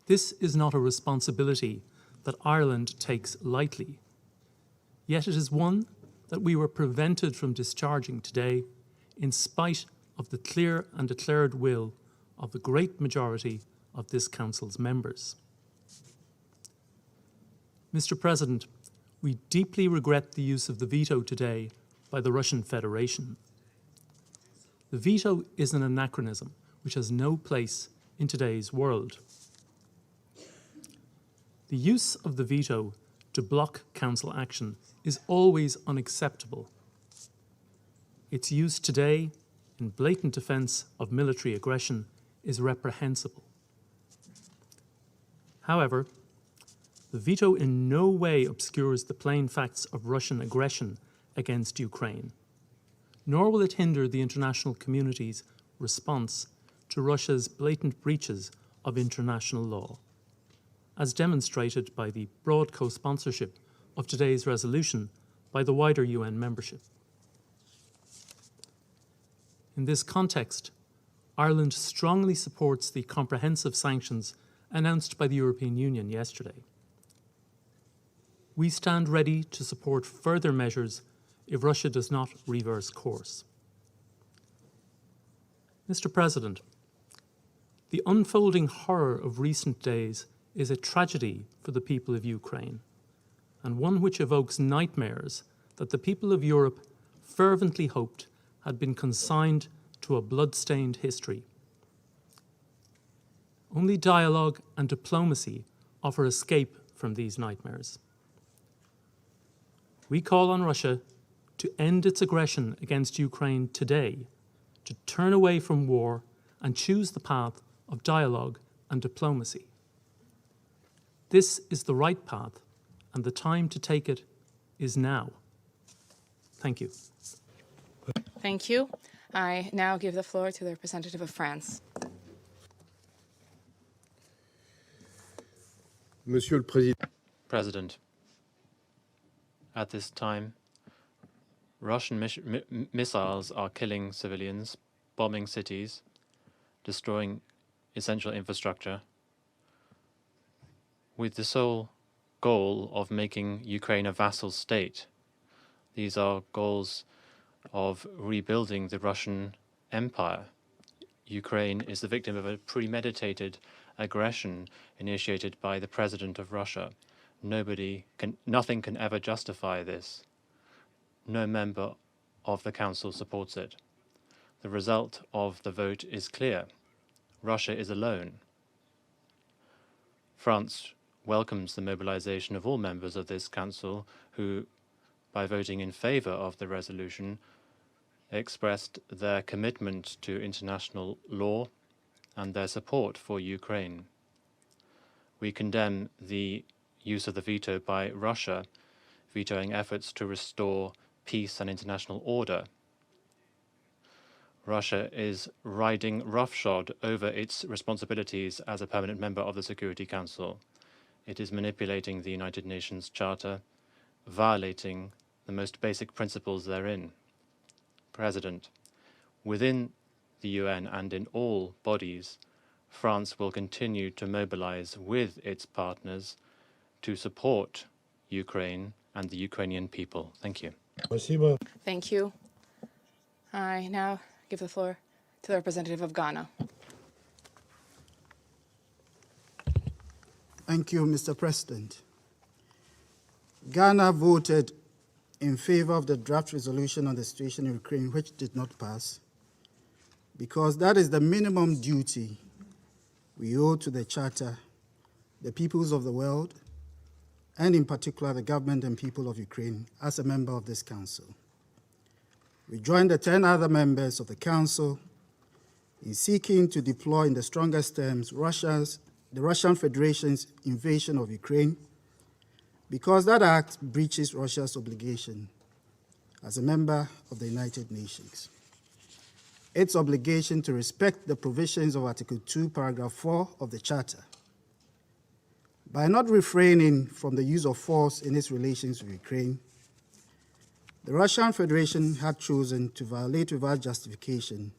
This is not a responsibility that Ireland takes lightly, yet it is one that we were prevented from discharging today in spite of the clear and declared will of the great majority of this Council's members. Mr. President, we deeply regret the use of the veto today by the Russian Federation. The veto is an anachronism which has no place in today's world. The use of the veto to block Council action is always unacceptable. Its use today in blatant defence of military aggression is reprehensible. However, the veto in no way obscures the plain facts of Russian aggression against Ukraine, nor will it hinder the international community's response to Russia's blatant breaches of international law, as demonstrated by the broad co-sponsorship of today's resolution by the wider UN membership. In this context, Ireland strongly supports the comprehensive sanctions announced by the European Union yesterday. We stand ready to support further measures if Russia does not reverse course. Mr. President, The unfolding horror of recent days is a tragedy for the people of Ukraine, and one which evokes nightmares that the people of Europe fervently hoped had been consigned to a blood-stained history. Only dialogue and diplomacy offer escape from these nightmares. We call on Russia to end its aggression against Ukraine today, to turn away from war and choose the path of dialogue and diplomacy. This is the right path, and the time to take it is now. Thank you. Thank you. I now give the floor to the representative of France. Monsieur le Président, President, at this time, Russian missiles are killing civilians, bombing cities, destroying essential infrastructure, with the sole goal of making Ukraine a vassal state. These are goals of rebuilding the Russian Empire. Ukraine is the victim of a premeditated aggression initiated by the President of Russia. Nothing can ever justify this. No member of the Council supports it. The result of the vote is clear. Russia is alone. France welcomes the mobilization of all members of this Council who, by voting in favor of the resolution, expressed their commitment to international law and their support for Ukraine. We condemn the use of the veto by Russia, vetoing efforts to restore peace and international order. Russia is riding roughshod over its responsibilities as a permanent member of the Security Council. It is manipulating the United Nations Charter, violating the most basic principles therein. President, within the UN and in all bodies, France will continue to mobilize with its partners to support Ukraine and the Ukrainian people. Thank you. спасибо. Thank you. I now give the floor to the representative of Ghana. Thank you, Mr. President. Ghana voted in favor of the draft resolution on the situation in Ukraine, which did not pass, because that is the minimum duty we owe to the Charter, the peoples of the world, and in particular the government and people of Ukraine as a member of this Council. We joined the 10 other members of the Council in seeking to deploy in the strongest terms the Russian Federation's invasion of Ukraine, because that act breaches Russia's obligation as a member of the United Nations. Its obligation to respect the provisions of Article 2, Paragraph 4 of the Charter. By not refraining from the use of force in its relations with Ukraine, the Russian Federation had chosen to violate without justification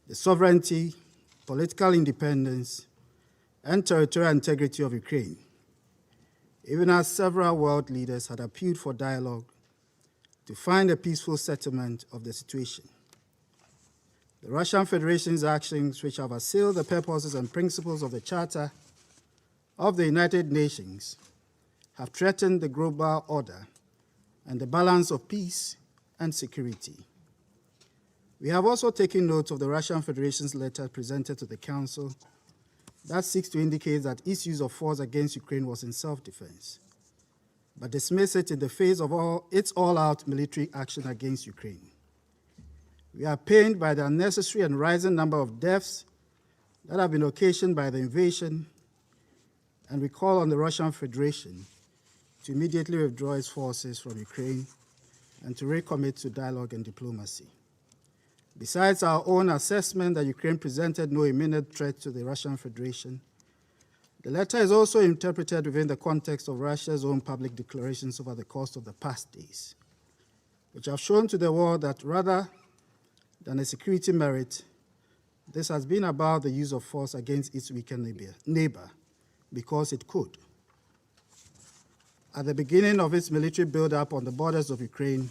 the sovereignty, political independence, and territorial integrity of Ukraine, even as several world leaders had appealed for dialogue to find a peaceful settlement of the situation. The Russian Federation's actions, which have assailed the purposes and principles of the Charter of the United Nations, have threatened the global order and the balance of peace and security. We have also taken note of the Russian Federation's letter presented to the Council that seeks to indicate that its use of force against Ukraine was in self-defense, but dismiss it in the face of its all-out military action against Ukraine. We are pained by the unnecessary and rising number of deaths that have been occasioned by the invasion, and we call on the Russian Federation to immediately withdraw its forces from Ukraine and to recommit to dialogue and diplomacy. Besides our own assessment that Ukraine presented no imminent threat to the Russian Federation, the letter is also interpreted within the context of Russia's own public declarations over the course of the past days, which have shown to the world that rather than a security merit, this has been about the use of force against its weakened neighbor because it could. At the beginning of its military buildup on the borders of Ukraine,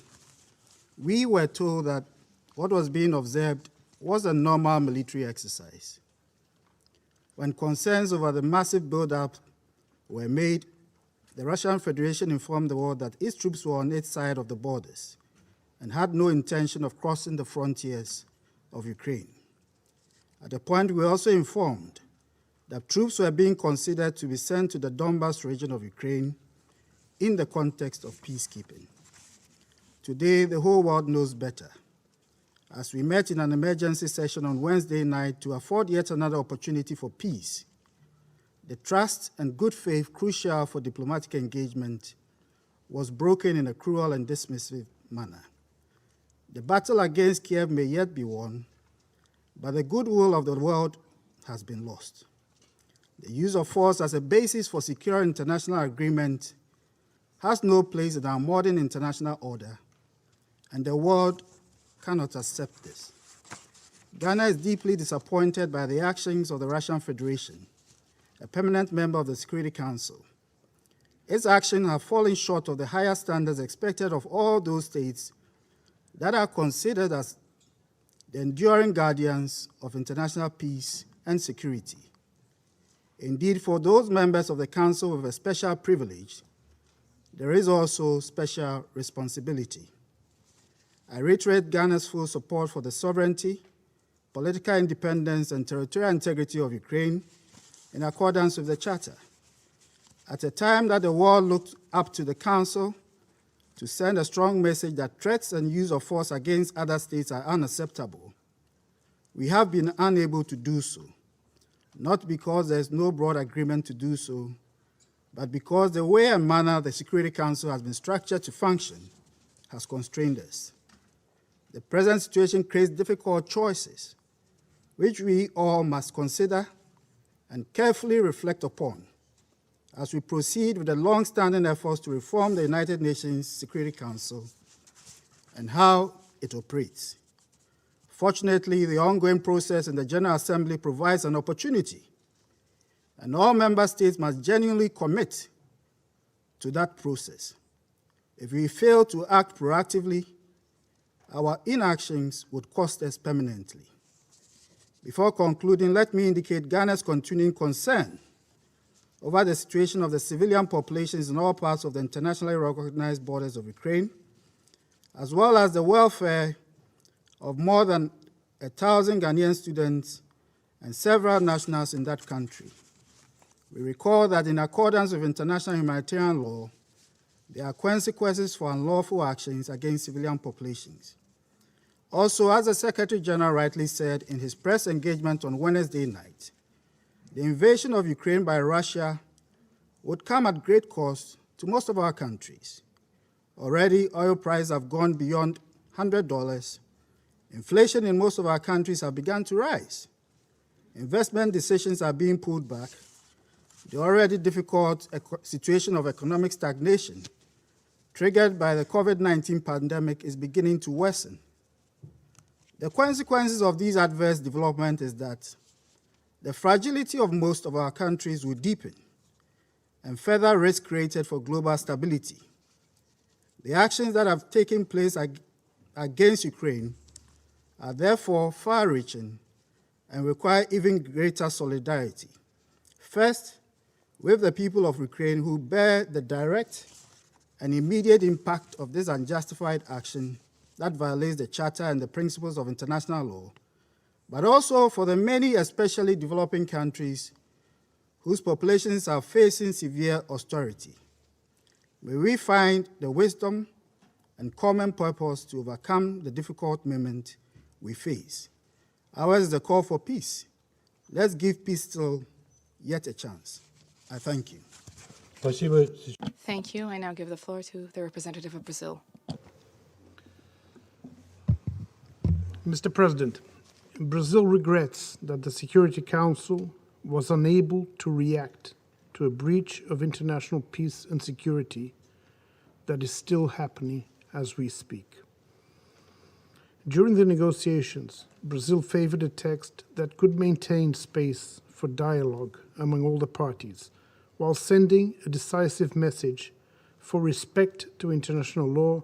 we were told that what was being observed was a normal military exercise. when concerns over the massive buildup were made, the Russian Federation informed the world that its troops were on its side of the borders and had no intention of crossing the frontiers of Ukraine. At a point, we were also informed that troops were being considered to be sent to the Donbas region of Ukraine in the context of peacekeeping. Today, the whole world knows better, as we met in an emergency session on Wednesday night to afford yet another opportunity for peace. The trust and good faith crucial for diplomatic engagement was broken in a cruel and dismissive manner. The battle against Kiev may yet be won, but the goodwill of the world has been lost. The use of force as a basis for secure international agreement has no place in our modern international order, and the world cannot accept this. Ghana is deeply disappointed by the actions of the Russian Federation, a permanent member of the Security Council. Its actions have fallen short of the higher standards expected of all those states that are considered as the enduring guardians of international peace and security. Indeed, for those members of the Council with a special privilege, there is also special responsibility. I reiterate Ghana's full support for the sovereignty, political independence, and territorial integrity of Ukraine in accordance with the Charter. At a time that the world looked up to the Council to send a strong message that threats and use of force against other states are unacceptable, we have been unable to do so, not because there is no broad agreement to do so, but because the way and manner the Security Council has been structured to function has constrained us. The present situation creates difficult choices, which we all must consider and carefully reflect upon as we proceed with the long-standing efforts to reform the United Nations Security Council and how it operates. Fortunately, the ongoing process in the General Assembly provides an opportunity, and all member states must genuinely commit to that process. If we fail to act proactively, our inactions would cost us permanently. Before concluding, let me indicate Ghana's continuing concern over the situation of the civilian populations in all parts of the internationally recognized borders of Ukraine, as well as the welfare of more than 1,000 Ghanaian students and several nationals in that country. We recall that in accordance with international humanitarian law, there are consequences for unlawful actions against civilian populations. Also, as the Secretary General rightly said in his press engagement on Wednesday night, the invasion of Ukraine by Russia would come at great cost to most of our countries. Already, oil prices have gone beyond $100. Inflation in most of our countries have begun to rise. Investment decisions are being pulled back. The already difficult situation of economic stagnation triggered by the COVID-19 pandemic is beginning to worsen. The consequences of these adverse developments is that the fragility of most of our countries will deepen and further risk created for global stability. The actions that have taken place against Ukraine are therefore far-reaching and require even greater solidarity. First, with the people of Ukraine who bear the direct and immediate impact of this unjustified action that violates the Charter and the principles of international law, but also for the many, especially developing countries, whose populations are facing severe austerity. May we find the wisdom and common purpose to overcome the difficult moment we face. Ours is the call for peace. Let's give peace still yet a chance. I thank you. Thank you. I now give the floor to the representative of Brazil. Mr. President, Brazil regrets that the Security Council was unable to react to a breach of international peace and security that is still happening as we speak. During the negotiations, Brazil favored a text that could maintain space for dialogue among all the parties, while sending a decisive message for respect to international law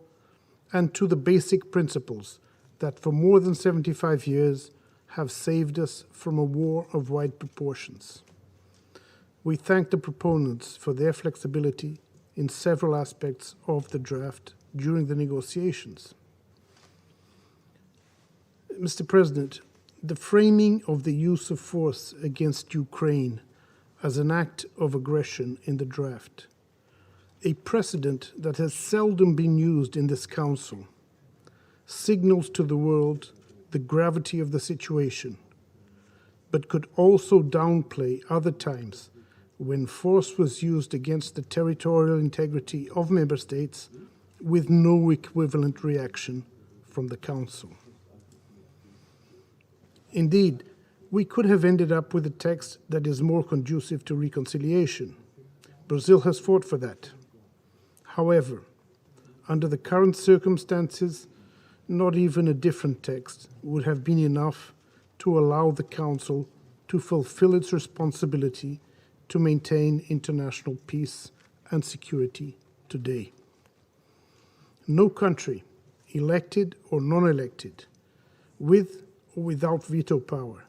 and to the basic principles that for more than 75 years have saved us from a war of wide proportions. We thank the proponents for their flexibility in several aspects of the draft during the negotiations. Mr. President, the framing of the use of force against Ukraine as an act of aggression in the draft, a precedent that has seldom been used in this Council, signals to the world the gravity of the situation, but could also downplay other times when force was used against the territorial integrity of member states with no equivalent reaction from the Council. Indeed, we could have ended up with a text that is more conducive to reconciliation. Brazil has fought for that. However, under the current circumstances, not even a different text would have been enough to allow the Council to fulfill its responsibility to maintain international peace and security today. No country, elected or non-elected, with or without veto power,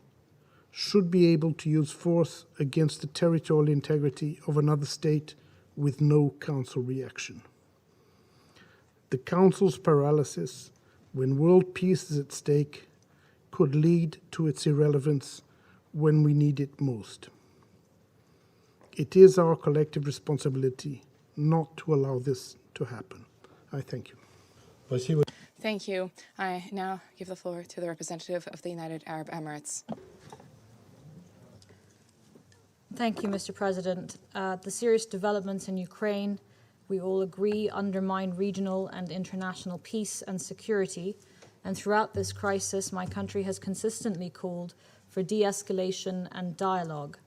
should be able to use force against the territorial integrity of another state with no Council reaction. The Council's paralysis, when world peace is at stake, could lead to its irrelevance when we need it most. It is our collective responsibility not to allow this to happen. I thank you. Thank you. I now give the floor to the representative of the United Arab Emirates. Thank you, Mr. President. The serious developments in Ukraine, we all agree, undermine regional and international peace and security. And throughout this crisis, my country has consistently called for de-escalation and dialogue.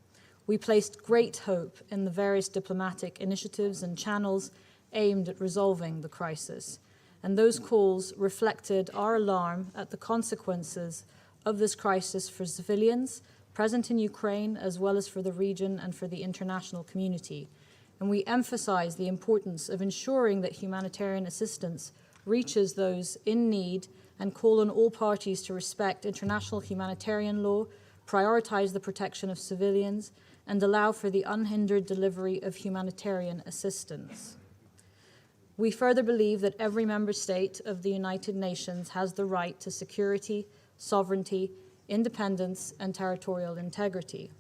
We placed great hope in the various diplomatic initiatives and channels aimed at resolving the crisis. And those calls reflected our alarm at the consequences of this crisis for civilians present in Ukraine, as well as for the region and for the international community. And we emphasize the importance of ensuring that humanitarian assistance reaches those in need and call on all parties to respect international humanitarian law, prioritize the protection of civilians, and allow for the unhindered delivery of humanitarian assistance. We further believe that every member state of the United Nations has the right to security, sovereignty, independence, and territorial integrity.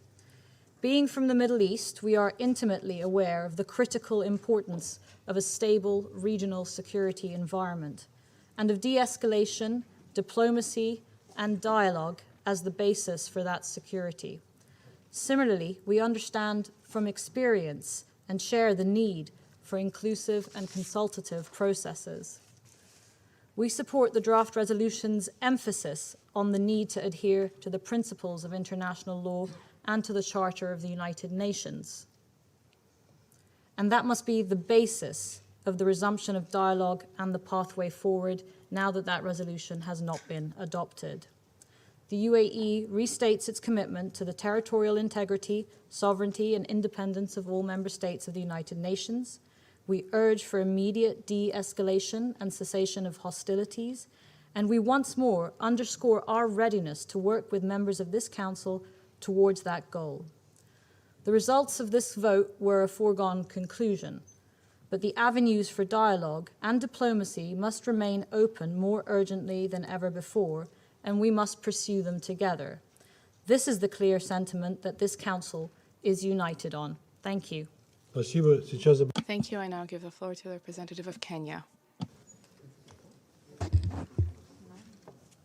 Being from the Middle East, we are intimately aware of the critical importance of a stable regional security environment and of de-escalation, diplomacy, and dialogue as the basis for that security. Similarly, we understand from experience and share the need for inclusive and consultative processes. We support the draft resolution's emphasis on the need to adhere to the principles of international law and to the Charter of the United Nations. And that must be the basis of the resumption of dialogue and the pathway forward now that that resolution has not been adopted. The UAE restates its commitment to the territorial integrity, sovereignty, and independence of all member states of the United Nations. We urge for immediate de-escalation and cessation of hostilities, and we once more underscore our readiness to work with members of this Council towards that goal. The results of this vote were a foregone conclusion, but the avenues for dialogue and diplomacy must remain open more urgently than ever before, and we must pursue them together. This is the clear sentiment that this Council is united on. Thank you. Thank you. I now give the floor to the representative of Kenya.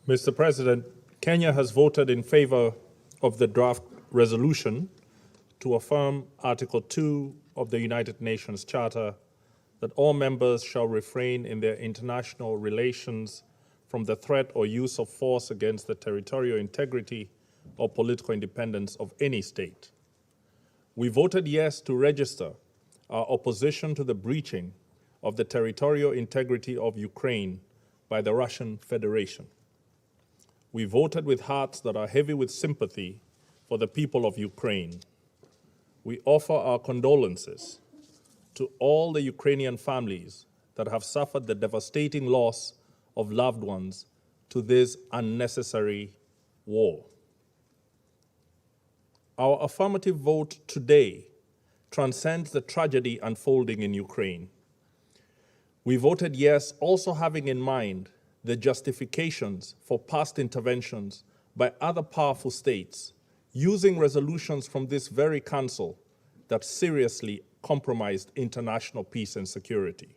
Mr. President, Kenya has voted in favor of the draft resolution to affirm Article 2 of the United Nations Charter that all members shall refrain in their international relations from the threat or use of force against the territorial integrity or political independence of any state. We voted yes to register our opposition to the breaching of the territorial integrity of Ukraine by the Russian Federation. We voted with hearts that are heavy with sympathy for the people of Ukraine. We offer our condolences to all the Ukrainian families that have suffered the devastating loss of loved ones to this unnecessary war. Our affirmative vote today transcends the tragedy unfolding in Ukraine. We voted yes, also having in mind the justifications for past interventions by other powerful states, using resolutions from this very council that seriously compromised international peace and security.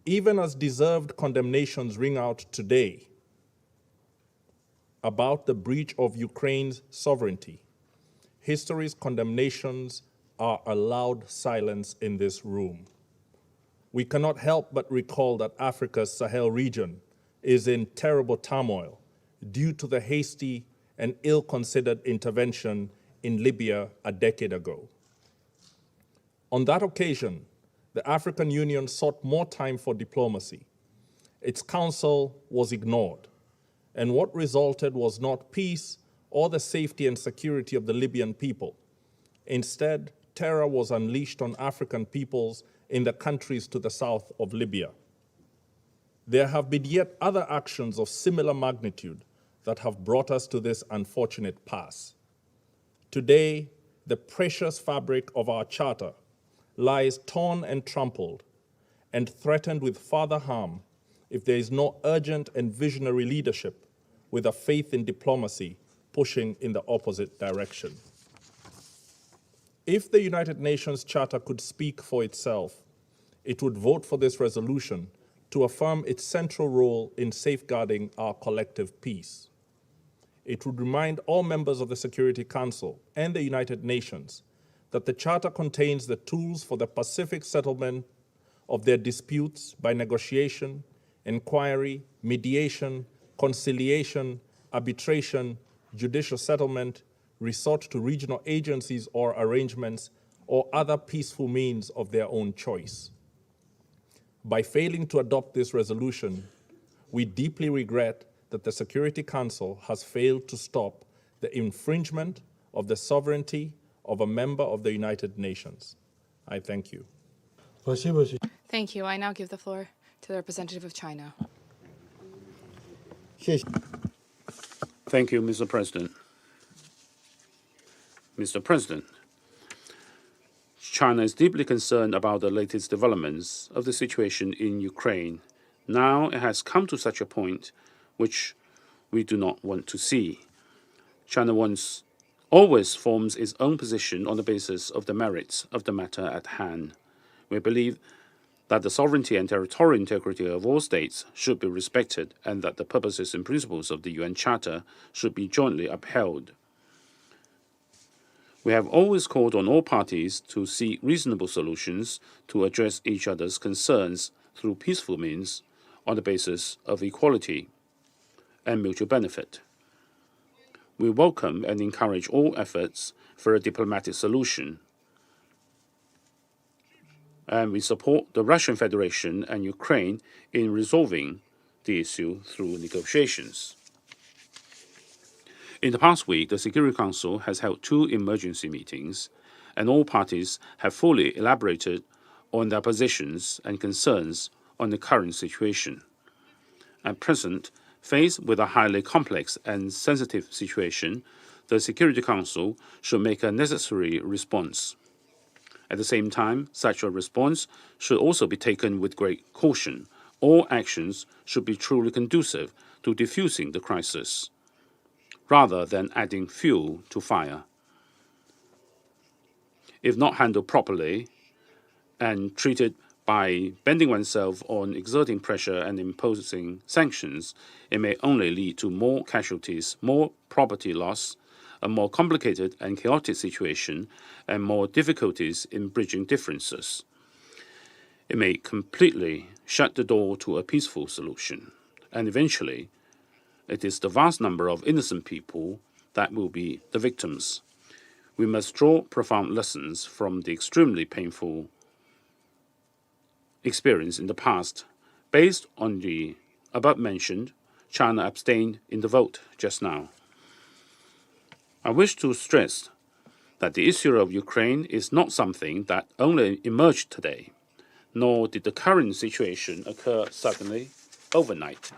Even as deserved condemnations ring out today about the breach of Ukraine's sovereignty, history's condemnations are a loud silence in this room. We cannot help but recall that Africa's Sahel region is in terrible turmoil due to the hasty and ill-considered intervention in Libya a decade ago. On that occasion, the African Union sought more time for diplomacy. Its counsel was ignored, and what resulted was not peace or the safety and security of the Libyan people. Instead, terror was unleashed on African peoples in the countries to the south of Libya. There have been yet other actions of similar magnitude that have brought us to this unfortunate pass. Today, the precious fabric of our charter lies torn and trampled and threatened with further harm if there is no urgent and visionary leadership with a faith in diplomacy pushing in the opposite direction. If the United Nations Charter could speak for itself, it would vote for this resolution to affirm its central role in safeguarding our collective peace. It would remind all members of the Security Council and the United Nations that the Charter contains the tools for the pacific settlement of their disputes by negotiation, inquiry, mediation, conciliation, arbitration, judicial settlement, resort to regional agencies or arrangements, or other peaceful means of their own choice. By failing to adopt this resolution, we deeply regret that the Security Council has failed to stop the infringement of the sovereignty of a member of the United Nations. I thank you. Thank you. I now give the floor to the representative of China. Thank you, Mr. President. Mr. President, China is deeply concerned about the latest developments of the situation in Ukraine. Now it has come to such a point which we do not want to see. China always forms its own position on the basis of the merits of the matter at hand. We believe that the sovereignty and territorial integrity of all states should be respected and that the purposes and principles of the UN Charter should be jointly upheld. We have always called on all parties to seek reasonable solutions to address each other's concerns through peaceful means on the basis of equality and mutual benefit. We welcome and encourage all efforts for a diplomatic solution, and we support the Russian Federation and Ukraine in resolving the issue through negotiations. In the past week, the Security Council has held 2 emergency meetings, and all parties have fully elaborated on their positions and concerns on the current situation. At present, faced with a highly complex and sensitive situation, the Security Council should make a necessary response. At the same time, such a response should also be taken with great caution. All actions should be truly conducive to defusing the crisis, rather than adding fuel to fire. If not handled properly and treated by bending oneself on exerting pressure and imposing sanctions, it may only lead to more casualties, more property loss, a more complicated and chaotic situation, and more difficulties in bridging differences. It may completely shut the door to a peaceful solution, and eventually, it is the vast number of innocent people that will be the victims. We must draw profound lessons from the extremely painful experience in the past. Based on the above mentioned, China abstained in the vote just now. I wish to stress that the issue of Ukraine is not something that only emerged today, nor did the current situation occur suddenly overnight.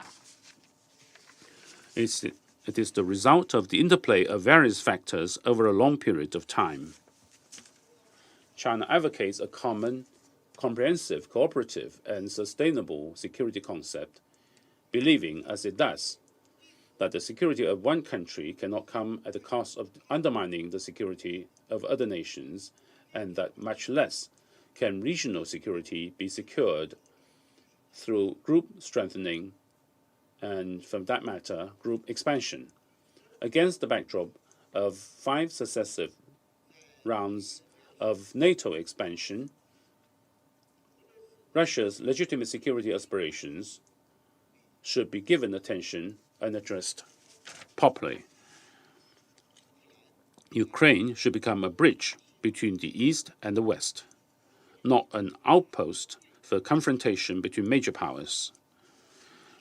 It It is the result of the interplay of various factors over a long period of time. China advocates a common, comprehensive, cooperative, and sustainable security concept, believing, as it does, that the security of one country cannot come at the cost of undermining the security of other nations, and that much less can regional security be secured through group strengthening and, from that matter, group expansion. Against the backdrop of 5 successive rounds of NATO expansion, Russia's legitimate security aspirations should be given attention and addressed properly. Ukraine should become a bridge between the East and the West, not an outpost for confrontation between major powers.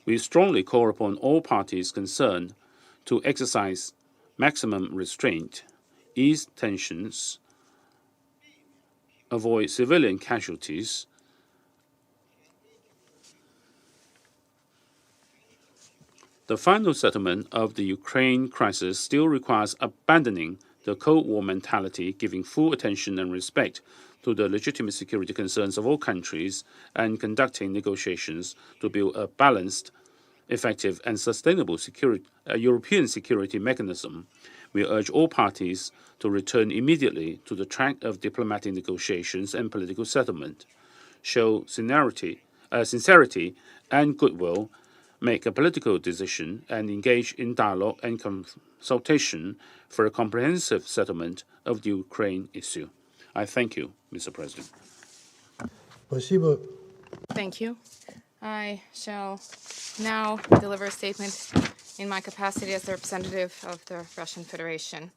We strongly call upon all parties concerned to exercise maximum restraint, ease tensions, avoid civilian casualties, the final settlement of the Ukraine crisis still requires abandoning the Cold War mentality, giving full attention and respect to the legitimate security concerns of all countries, and conducting negotiations to build a balanced, effective, and sustainable European security mechanism. We urge all parties to return immediately to the track of diplomatic negotiations and political settlement, show sincerity and goodwill, make a political decision, and engage in dialogue and consultation for a comprehensive settlement of the Ukraine issue. I thank you, Mr. President. Thank you. I shall now deliver a statement in my capacity as the representative of the Russian Federation.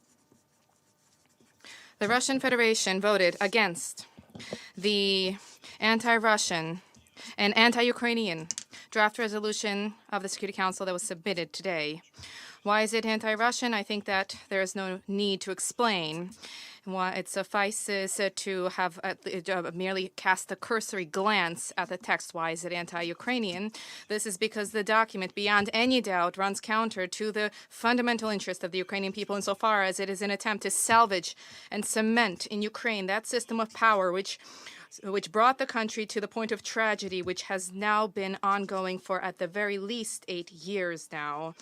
The Russian Federation voted against the anti-Russian and anti-Ukrainian draft resolution of the Security Council that was submitted today. Why is it anti-Russian? I think that there is no need to explain. Why it suffices to have merely cast a cursory glance at the text. Why is it anti-Ukrainian? This is because the document, beyond any doubt, runs counter to the fundamental interest of the Ukrainian people insofar as it is an attempt to salvage and cement in Ukraine that system of power which brought the country to the point of tragedy, which has now been ongoing for at the very least 8 years now.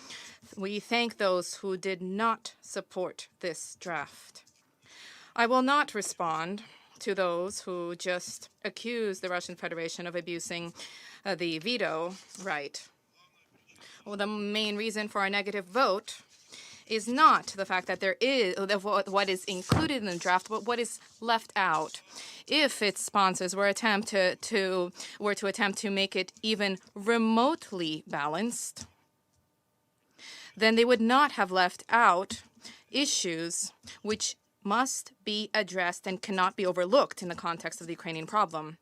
We thank those who did not support this draft. I will not respond to those who just accuse the Russian Federation of abusing the veto right. Well, the main reason for our negative vote is not the fact that there is what is included in the draft, but what is left out. If its sponsors were to attempt to make it even remotely balanced, then they would not have left out issues which must be addressed and cannot be overlooked in the context of the Ukrainian problem.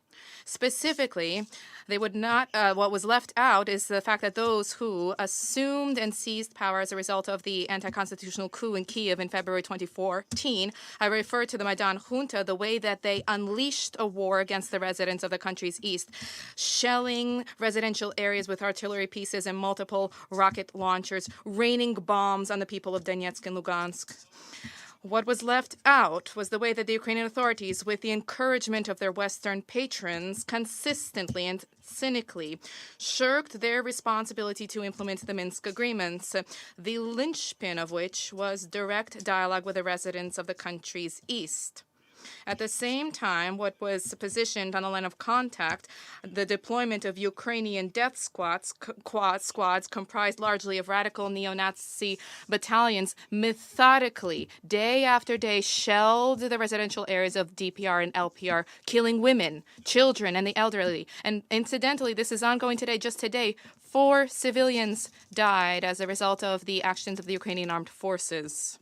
Specifically, they would not. What was left out is the fact that those who assumed and seized power as a result of the anti-constitutional coup in Kyiv in February 2014, I refer to the Maidan junta, the way that they unleashed a war against the residents of the country's east, shelling residential areas with artillery pieces and multiple rocket launchers, raining bombs on the people of Donetsk and Lugansk. What was left out was the way that the Ukrainian authorities, with the encouragement of their Western patrons, consistently and cynically shirked their responsibility to implement the Minsk agreements, the linchpin of which was direct dialogue with the residents of the country's east. At the same time, what was positioned on the line of contact, the deployment of Ukrainian death squads comprised largely of radical neo-Nazi battalions, methodically, day after day, shelled the residential areas of DPR and LPR, killing women, children, and the elderly. And incidentally, this is ongoing today. Just today, 4 civilians died as a result of the actions of the Ukrainian armed forces.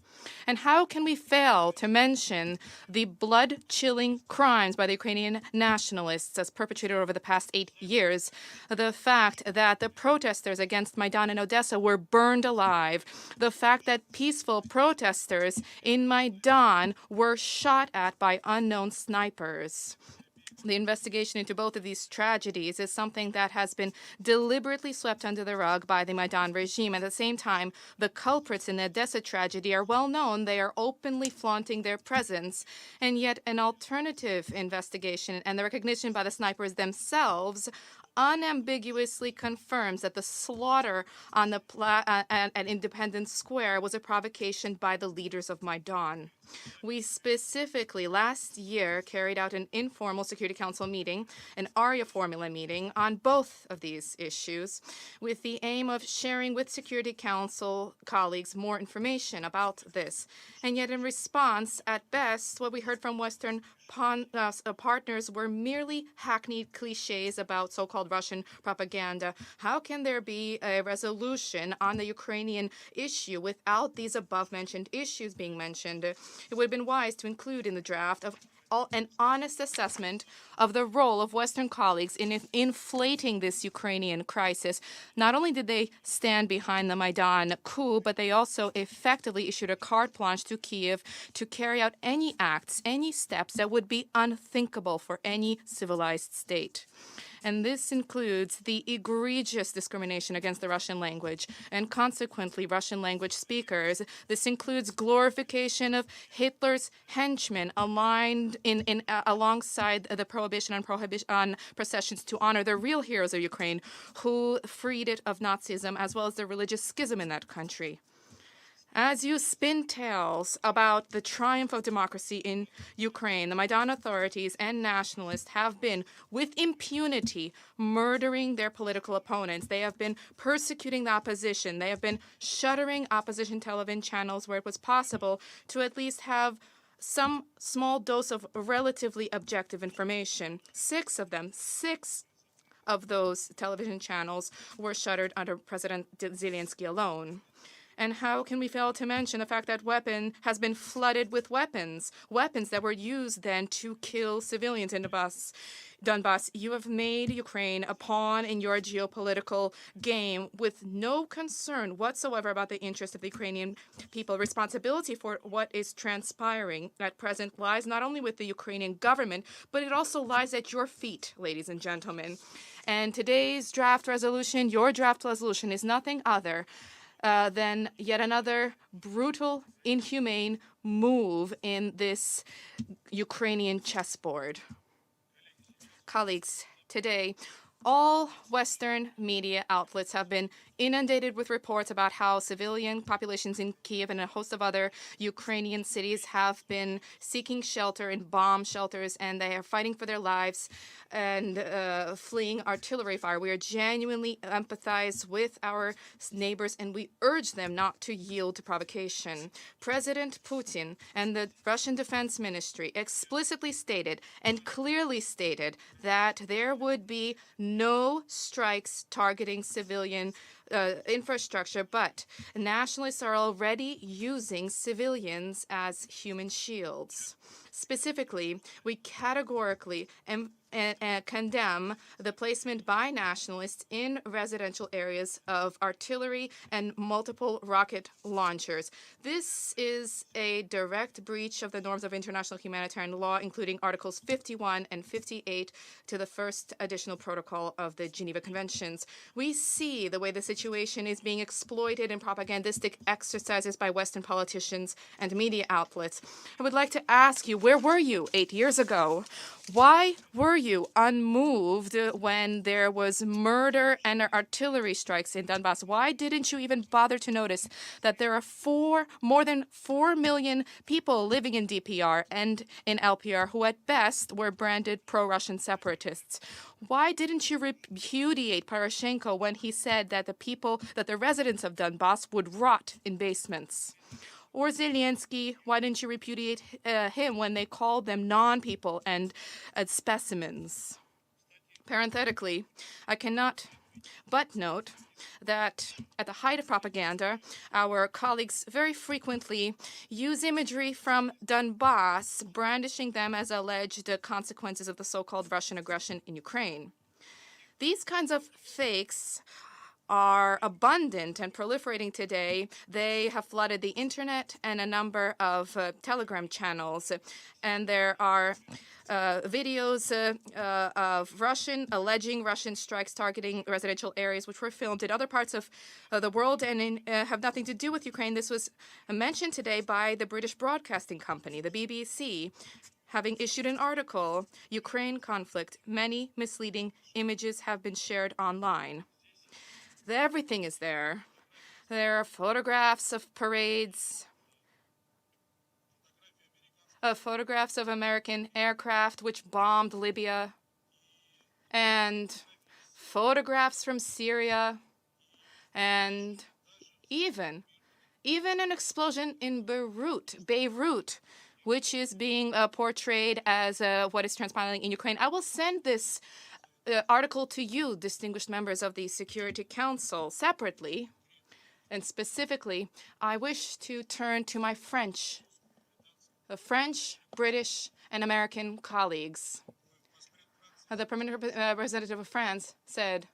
And how can we fail to mention the blood-chilling crimes by the Ukrainian nationalists as perpetrated over the past 8 years? The fact that the protesters against Maidan in Odessa were burned alive. The fact that peaceful protesters in Maidan were shot at by unknown snipers. The investigation into both of these tragedies is something that has been deliberately swept under the rug by the Maidan regime. At the same time, the culprits in the Odessa tragedy are well known. They are openly flaunting their presence. And yet an alternative investigation and the recognition by the snipers themselves unambiguously confirms that the slaughter on the at Independence Square was a provocation by the leaders of Maidan. We specifically last year carried out an informal Security Council meeting, an ARIA formula meeting, on both of these issues with the aim of sharing with Security Council colleagues more information about this. And yet in response, at best, what we heard from Western partners were merely hackneyed cliches about so-called Russian propaganda. How can there be a resolution on the Ukrainian issue without these above-mentioned issues being mentioned? It would have been wise to include in the draft of an honest assessment of the role of Western colleagues in inflating this Ukrainian crisis. Not only did they stand behind the Maidan coup, but they also effectively issued a carte blanche to Kiev to carry out any acts, any steps that would be unthinkable for any civilized state. And this includes the egregious discrimination against the Russian language and consequently Russian language speakers. This includes glorification of Hitler's henchmen aligned alongside the prohibition on processions to honor the real heroes of Ukraine who freed it of Nazism, as well as the religious schism in that country. As you spin tales about the triumph of democracy in Ukraine, the Maidan authorities and nationalists have been, with impunity, murdering their political opponents. They have been persecuting the opposition. They have been shuttering opposition television channels where it was possible to at least have some small dose of relatively objective information. Six of those television channels were shuttered under President Zelensky alone. And how can we fail to mention the fact that weapon has been flooded with weapons that were used then to kill civilians in Donbass. You have made Ukraine a pawn in your geopolitical game with no concern whatsoever about the interests of the Ukrainian people. Responsibility for what is transpiring at present lies not only with the Ukrainian government, but it also lies at your feet, ladies and gentlemen. And today's draft resolution, your draft resolution, is nothing other than yet another brutal, inhumane move in this Ukrainian chessboard. Colleagues, today, all Western media outlets have been inundated with reports about how civilian populations in Kiev and a host of other Ukrainian cities have been seeking shelter in bomb shelters, and they are fighting for their lives and fleeing artillery fire. We are genuinely empathize with our neighbors, and we urge them not to yield to provocation. President Putin and the Russian Defense Ministry explicitly stated and clearly stated that there would be no strikes targeting civilian infrastructure, but nationalists are already using civilians as human shields. Specifically, we categorically condemn the placement by nationalists in residential areas of artillery and multiple rocket launchers. This is a direct breach of the norms of international humanitarian law, including Articles 51 and 58 to the first additional protocol of the Geneva Conventions. We see the way the situation is being exploited in propagandistic exercises by Western politicians and media outlets. I would like to ask you, where were you 8 years ago? Why were you unmoved when there was murder and artillery strikes in Donbass? Why didn't you even bother to notice that there are more than 4 million people living in DPR and in LPR who at best were branded pro-Russian separatists? Why didn't you repudiate Poroshenko when he said that the residents of Donbass would rot in basements? Or Zelensky, why didn't you repudiate him when they called them non-people and specimens? Parenthetically, I cannot but note that at the height of propaganda, our colleagues very frequently use imagery from Donbass, brandishing them as alleged consequences of the so-called Russian aggression in Ukraine. These kinds of fakes are abundant and proliferating today. They have flooded the internet and a number of Telegram channels. And there are videos of alleging Russian strikes targeting residential areas, which were filmed in other parts of the world and have nothing to do with Ukraine. This was mentioned today by the British Broadcasting Company, the BBC, having issued an article, Ukraine conflict, many misleading images have been shared online. Everything is there. There are photographs of parades, photographs of American aircraft which bombed Libya, and photographs from Syria, and even an explosion in Beirut, which is being portrayed as what is transpiring in Ukraine. I will send this article to you, distinguished members of the Security Council, separately. And specifically, I wish to turn to my French, British, and American colleagues. The permanent representative of France said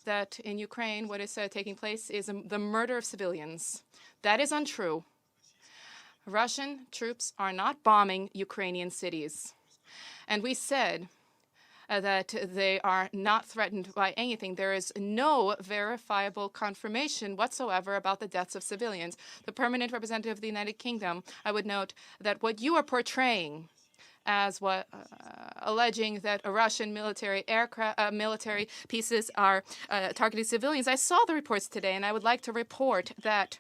that in Ukraine, what is taking place is the murder of civilians. That is untrue. Russian troops are not bombing Ukrainian cities. And we said that they are not threatened by anything. There is no verifiable confirmation whatsoever about the deaths of civilians. The permanent representative of the United Kingdom, I would note that what you are portraying as alleging that Russian military pieces are targeting civilians. I saw the reports today, and I would like to report that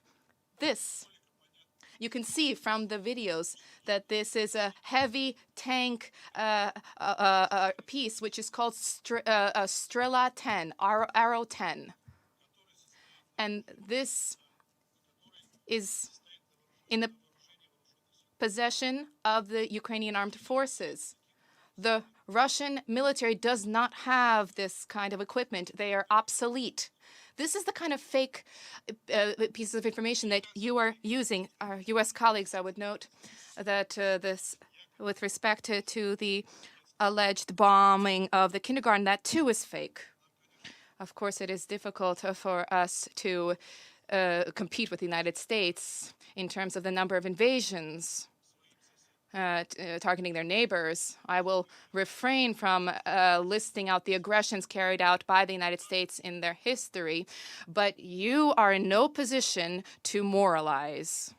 you can see from the videos that this is a heavy tank piece, which is called Strela 10, Arrow 10. And this is in the possession of the Ukrainian armed forces. The Russian military does not have this kind of equipment. They are obsolete. This is the kind of fake pieces of information that you are using. Our U.S. colleagues, I would note that this, with respect to the alleged bombing of the kindergarten, that too is fake. Of course, it is difficult for us to compete with the United States in terms of the number of invasions targeting their neighbors. I will refrain from listing out the aggressions carried out by the United States in their history, but you are in no position to moralize.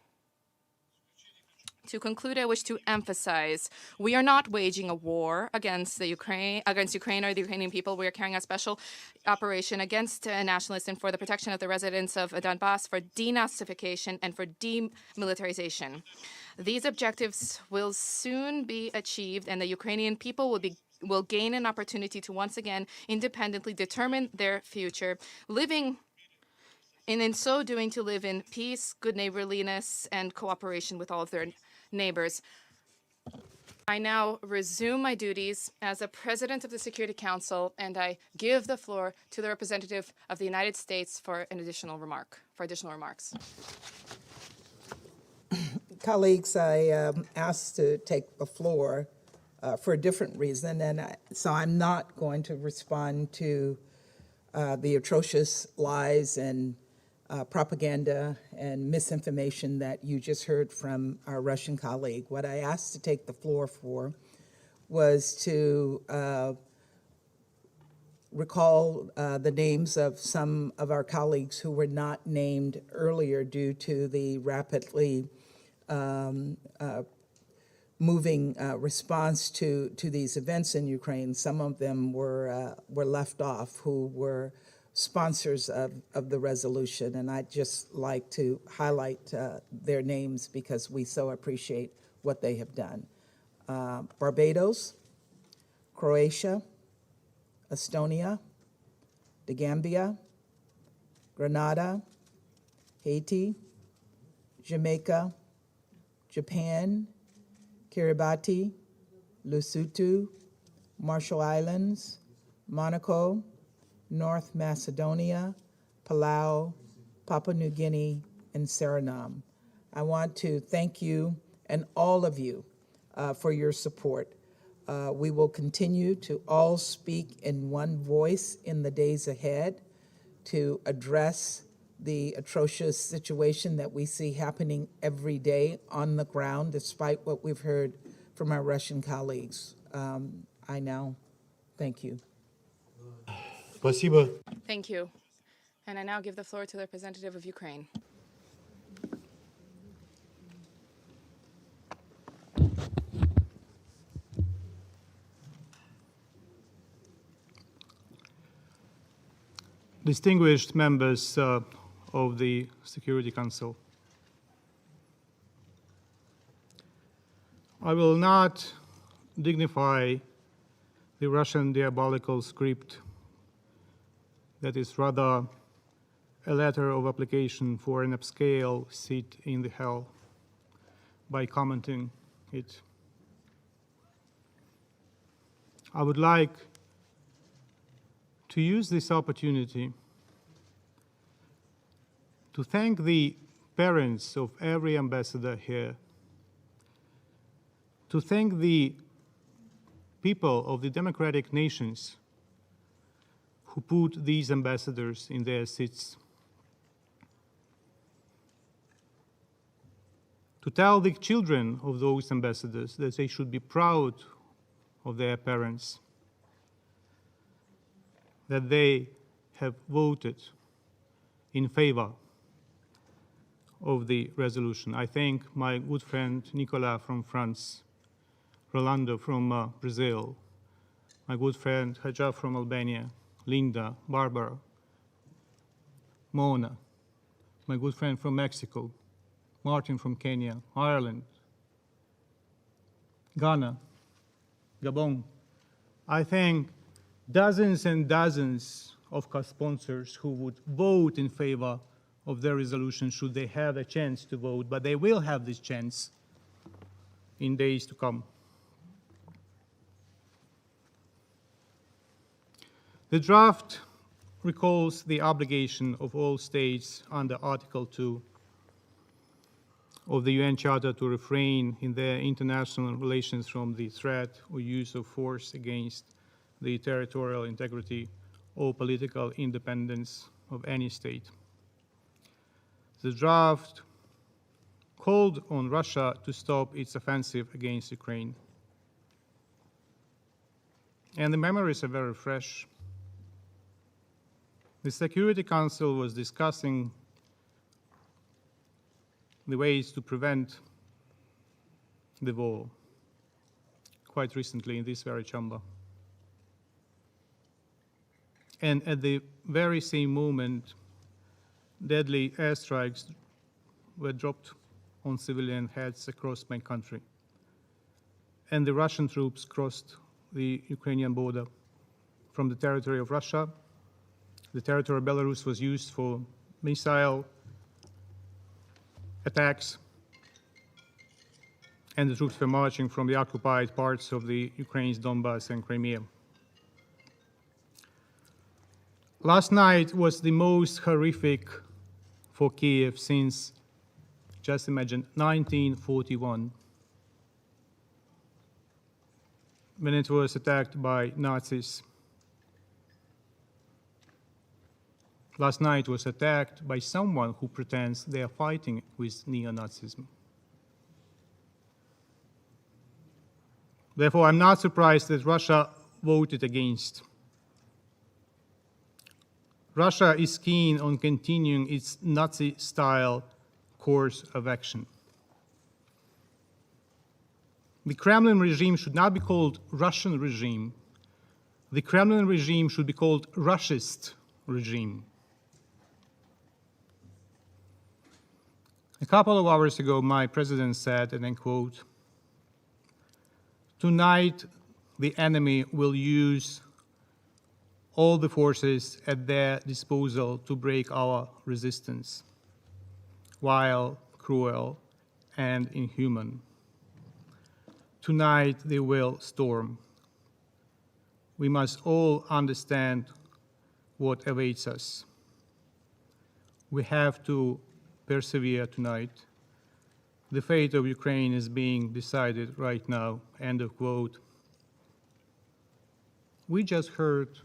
To conclude, I wish to emphasize we are not waging a war against Ukraine or the Ukrainian people. We are carrying a special operation against nationalists and for the protection of the residents of Donbass, for denazification and for demilitarization. These objectives will soon be achieved, and the Ukrainian people will gain an opportunity to once again independently determine their future, living and in so doing to live in peace, good neighborliness, and cooperation with all of their neighbors. I now resume my duties as a president of the Security Council, and I give the floor to the representative of the United States for additional remarks. Colleagues, I asked to take the floor for a different reason, and so I'm not going to respond to the atrocious lies and propaganda and misinformation that you just heard from our Russian colleague. What I asked to take the floor for was to recall the names of some of our colleagues who were not named earlier due to the rapidly moving response to these events in Ukraine. Some of them were left off, who were sponsors of the resolution, and I'd just like to highlight their names because we so appreciate what they have done. Barbados, Croatia, Estonia, the Gambia, Grenada, Haiti, Jamaica, Japan, Kiribati, Lesotho, Marshall Islands, Monaco, North Macedonia, Palau, Papua New Guinea, and Suriname. I want to thank you and all of you for your support. We will continue to all speak in one voice in the days ahead to address the atrocious situation that we see happening every day on the ground, despite what we've heard from our Russian colleagues. I now thank you. Спасибо. Thank you. And I now give the floor to the representative of Ukraine. Distinguished members of the Security Council, I will not dignify the Russian diabolical script that is rather a letter of application for an upscale seat in the hell by commenting it. I would like to use this opportunity to thank the parents of every ambassador here, to thank the people of the democratic nations who put these ambassadors in their seats, to tell the children of those ambassadors that they should be proud of their parents, that they have voted in favor of the resolution. I thank my good friend Nicolas from France, Rolando from Brazil, my good friend Hajar from Albania, Linda, Barbara, Mona, my good friend from Mexico, Martin from Kenya, Ireland, Ghana, Gabon. I thank dozens and dozens of co-sponsors who would vote in favor of their resolution should they have a chance to vote, but they will have this chance in days to come. The draft recalls the obligation of all states under Article 2 of the UN Charter to refrain in their international relations from the threat or use of force against the territorial integrity or political independence of any state. The draft called on Russia to stop its offensive against Ukraine. And the memories are very fresh. The Security Council was discussing the ways to prevent the war quite recently in this very chamber. And at the very same moment, deadly airstrikes were dropped on civilian heads across my country. And the Russian troops crossed the Ukrainian border from the territory of Russia. The territory of Belarus was used for missile attacks, and the troops were marching from the occupied parts of the Ukraine's Donbass and Crimea. Last night was the most horrific for Kiev since, just imagine, 1941, when it was attacked by Nazis. Last night was attacked by someone who pretends they are fighting with neo-Nazism. Therefore, I'm not surprised that Russia voted against. Russia is keen on continuing its Nazi-style course of action. The Kremlin regime should not be called Russian regime. The Kremlin regime should be called Russist regime. A couple of hours ago, my president said, and I quote, "Tonight, the enemy will use all the forces at their disposal to break our resistance, vile, cruel, and inhuman. Tonight, they will storm. We must all understand what awaits us. We have to persevere tonight. The fate of Ukraine is being decided right now," end of quote. We just heard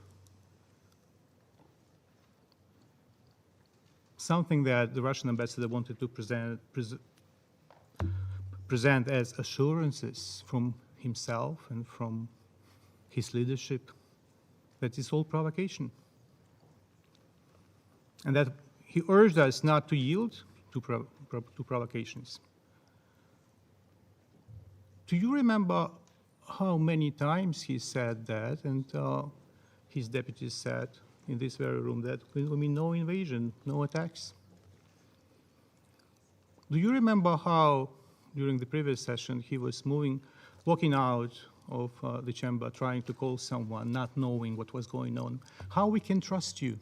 something that the Russian ambassador wanted to present as assurances from himself and from his leadership that it's all provocation. And that he urged us not to yield to provocations. Do you remember how many times he said that, and his deputies said in this very room that there will be no invasion, no attacks? Do you remember how, during the previous session, he was walking out of the chamber, trying to call someone, not knowing what was going on? How we can trust you?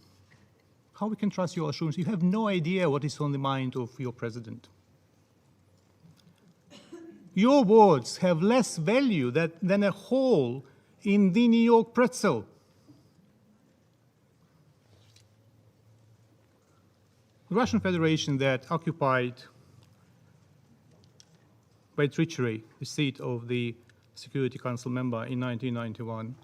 How we can trust your assurance? You have no idea what is on the mind of your president. Your words have less value than a hole in the New York pretzel. The Russian Federation that occupied by treachery the seat of the Security Council member in 1991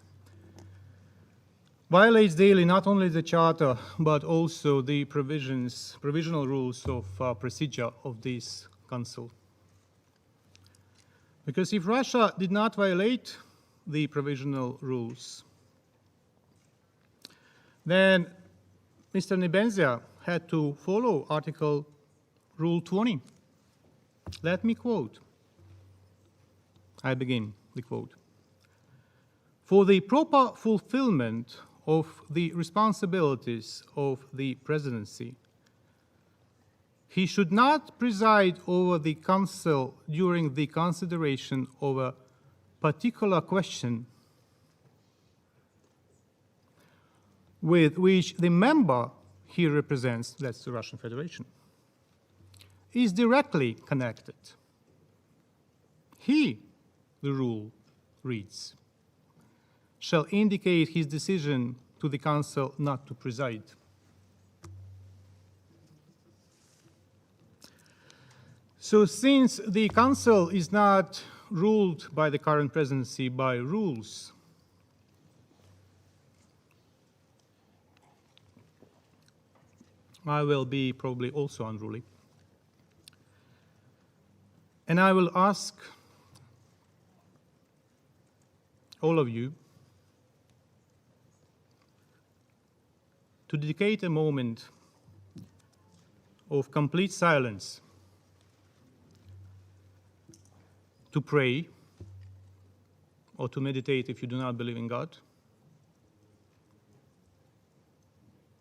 violates daily not only the Charter, but also the provisional rules of procedure of this Council. Because if Russia did not violate the provisional rules, then Mr. Nebenzia had to follow Article Rule 20. Let me quote. I begin the quote. For the proper fulfillment of the responsibilities of the presidency, he should not preside over the Council during the consideration of a particular question with which the member he represents, that's the Russian Federation, is directly connected. He, the rule reads, shall indicate his decision to the Council not to preside. So since the Council is not ruled by the current presidency by rules, I will be probably also unruly. And I will ask all of you to dedicate a moment of complete silence to pray or to meditate if you do not believe in God,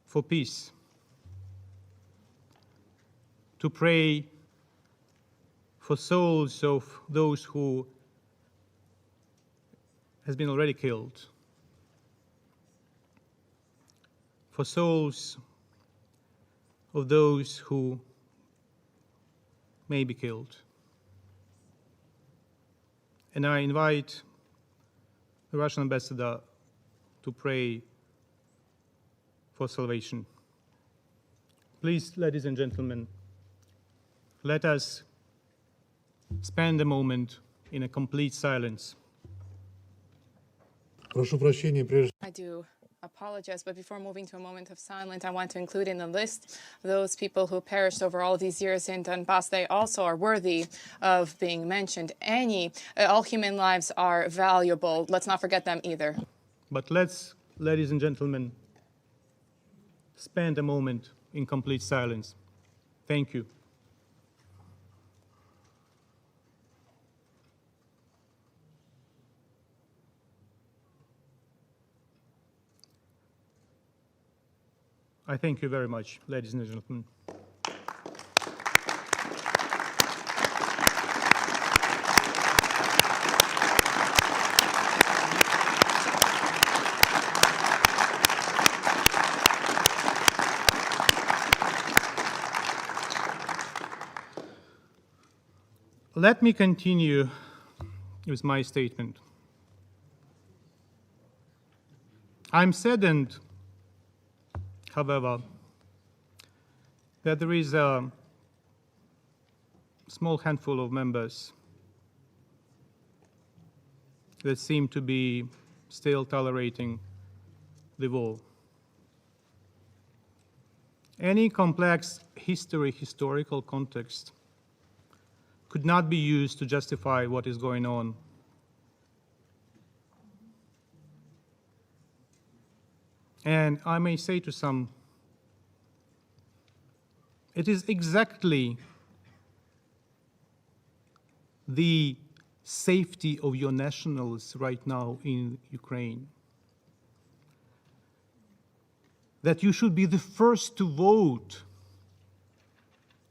for peace, to pray for souls of those who has been already killed, for souls of those who may be killed. And I invite the Russian ambassador to pray for salvation. Please, ladies and gentlemen, let us spend a moment in a complete silence. Прошу прощения, прежде I do apologize, but before moving to a moment of silence, I want to include in the list those people who perished over all of these years in Donbass. They also are worthy of being mentioned. All human lives are valuable. Let's not forget them either. But let's, ladies and gentlemen, spend a moment in complete silence. Thank you. I thank you very much, ladies and gentlemen. Let me continue with my statement. I'm saddened, however, that there is a small handful of members that seem to be still tolerating the war. Any complex historical context could not be used to justify what is going on. And I may say to some, it is exactly the safety of your nationals right now in Ukraine that you should be the first to vote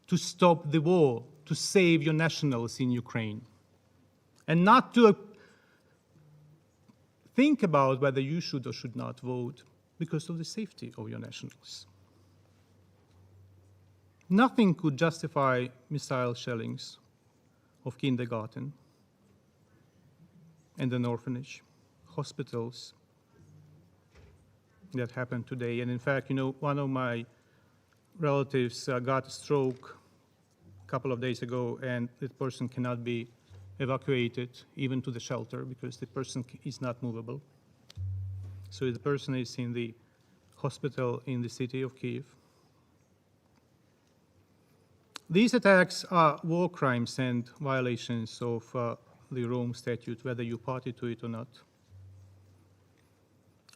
to stop the war, to save your nationals in Ukraine, and not to think about whether you should or should not vote because of the safety of your nationals. Nothing could justify missile shellings of kindergarten and an orphanage, hospitals that happened today. And in fact, you know, one of my relatives got a stroke a couple of days ago, and the person cannot be evacuated even to the shelter because the person is not movable. So the person is in the hospital in the city of Kyiv. These attacks are war crimes and violations of the Rome Statute, whether you party to it or not.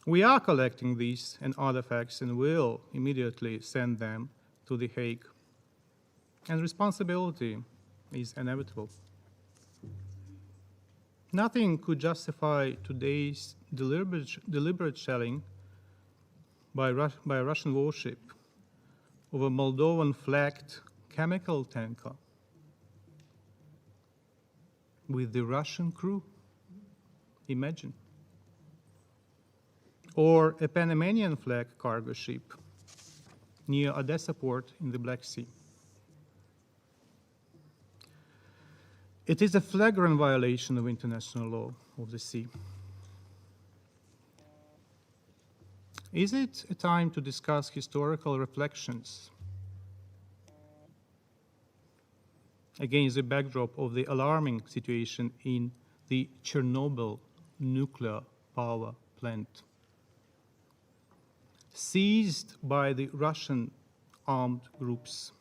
We are collecting these and other facts and will immediately send them to The Hague. And responsibility is inevitable. Nothing could justify today's deliberate shelling by a Russian warship of a Moldovan-flagged chemical tanker with the Russian crew. Imagine. Or a Panamanian flag cargo ship near Odessa port in the Black Sea. It is a flagrant violation of international law of the sea. Is it a time to discuss historical reflections against the backdrop of the alarming situation in the Chernobyl nuclear power plant, seized by the Russian armed groups?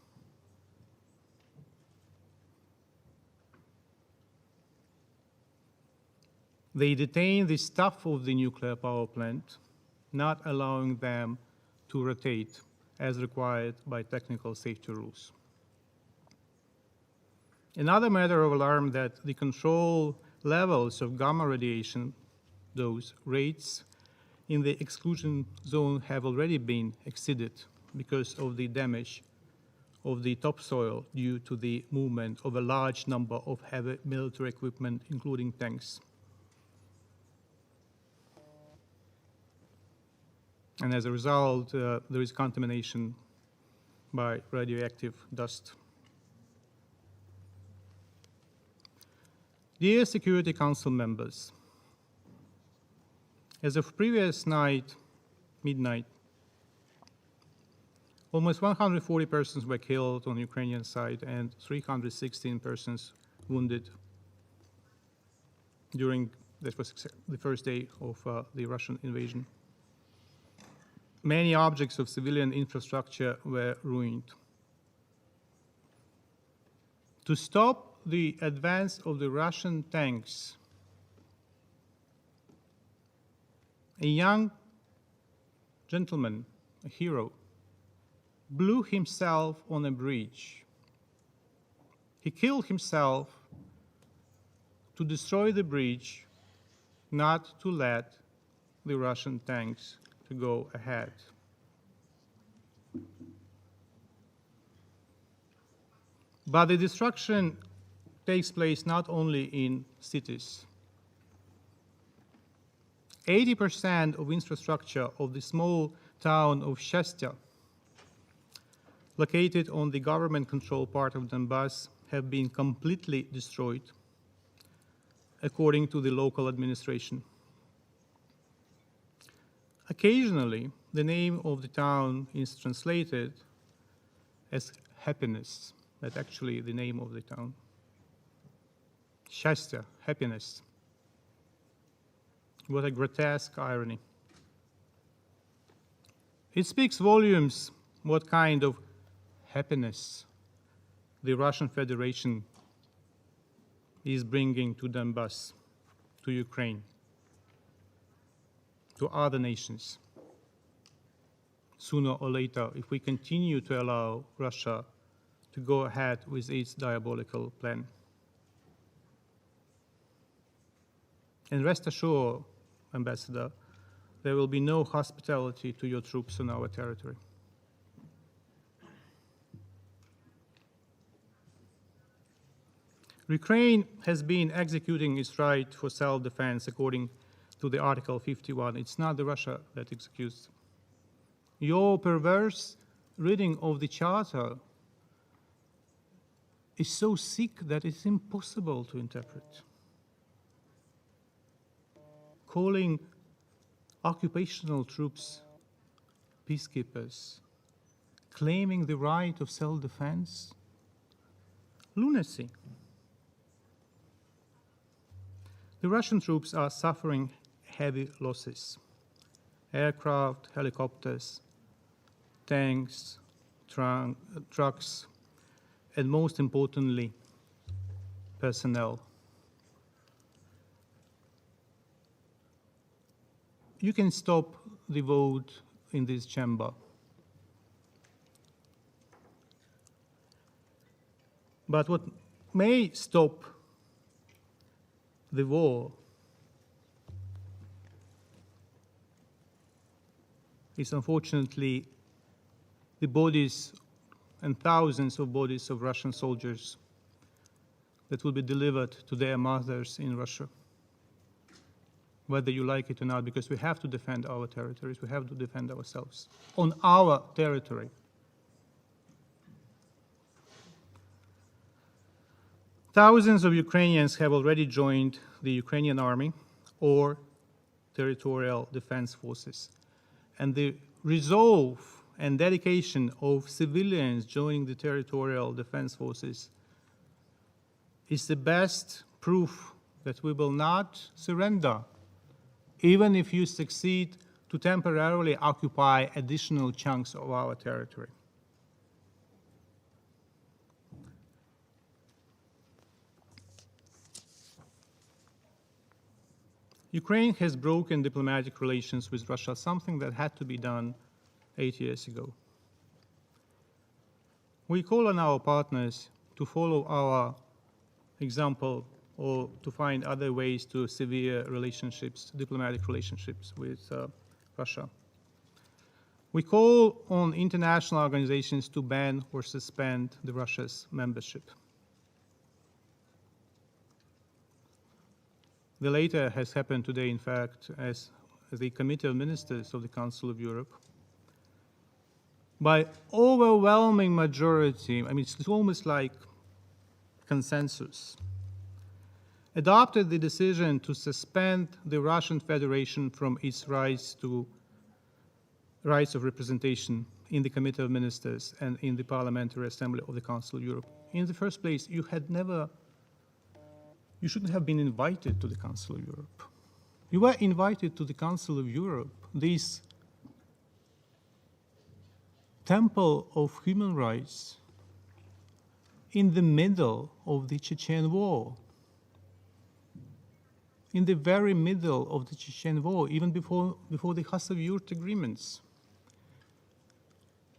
They detain the staff of the nuclear power plant, not allowing them to rotate as required by technical safety rules. Another matter of alarm that the control levels of gamma radiation, those rates in the exclusion zone, have already been exceeded because of the damage of the topsoil due to the movement of a large number of heavy military equipment, including tanks. And as a result, there is contamination by radioactive dust. Dear Security Council members, as of previous night, midnight, almost 140 persons were killed on the Ukrainian side and 316 persons wounded during the first day of the Russian invasion. Many objects of civilian infrastructure were ruined. To stop the advance of the Russian tanks, a young gentleman, a hero, blew himself on a bridge. He killed himself to destroy the bridge, not to let the Russian tanks to go ahead. But the destruction takes place not only in cities. 80% of infrastructure of the small town of Shestya, located on the government-controlled part of Donbass, have been completely destroyed, according to the local administration. Occasionally, the name of the town is translated as happiness. That's actually the name of the town. Счастье, happiness. What a grotesque irony. It speaks volumes what kind of happiness the Russian Federation is bringing to Donbass, to Ukraine, to other nations. Sooner or later, if we continue to allow Russia to go ahead with its diabolical plan. And rest assured, Ambassador, there will be no hospitality to your troops on our territory. Ukraine has been executing its right for self-defense according to the Article 51. It's not the Russia that executes. Your perverse reading of the Charter is so sick that it's impossible to interpret. Calling occupational troops peacekeepers, claiming the right of self-defense, lunacy. The Russian troops are suffering heavy losses. Aircraft, helicopters, tanks, trucks, and most importantly, personnel. You can stop the vote in this chamber. But what may stop the war is unfortunately the bodies and thousands of bodies of Russian soldiers that will be delivered to their mothers in Russia, whether you like it or not, because we have to defend our territories, we have to defend ourselves on our territory. Thousands of Ukrainians have already joined the Ukrainian army or territorial defense forces. And the resolve and dedication of civilians joining the territorial defense forces is the best proof that we will not surrender, even if you succeed to temporarily occupy additional chunks of our territory. Ukraine has broken diplomatic relations with Russia, something that had to be done 8 years ago. We call on our partners to follow our example or to find other ways to sever relationships, diplomatic relationships with Russia. We call on international organizations to ban or suspend Russia's membership. The latter has happened today, in fact, as the Committee of Ministers of the Council of Europe, by overwhelming majority, I mean, it's almost like consensus, adopted the decision to suspend the Russian Federation from its rights of representation in the Committee of Ministers and in the Parliamentary Assembly of the Council of Europe. In the first place, you shouldn't have been invited to the Council of Europe. You were invited to the Council of Europe, this temple of human rights, in the middle of the Chechen War. In the very middle of the Chechen War, even before the Khasav-Yurt agreements.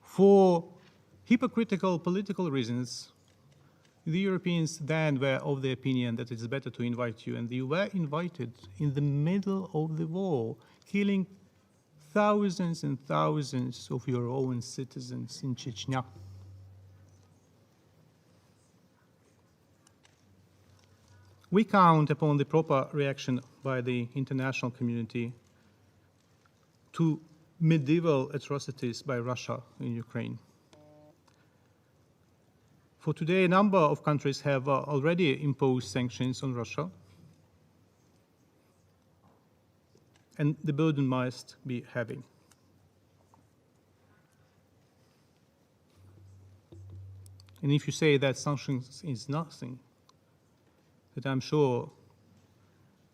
For hypocritical political reasons, the Europeans then were of the opinion that it's better to invite you, and you were invited in the middle of the war, killing thousands and thousands of your own citizens in Chechnya. We count upon the proper reaction by the international community to medieval atrocities by Russia in Ukraine. For today, a number of countries have already imposed sanctions on Russia, and the burden must be heavy. And if you say that sanctions is nothing, that I'm sure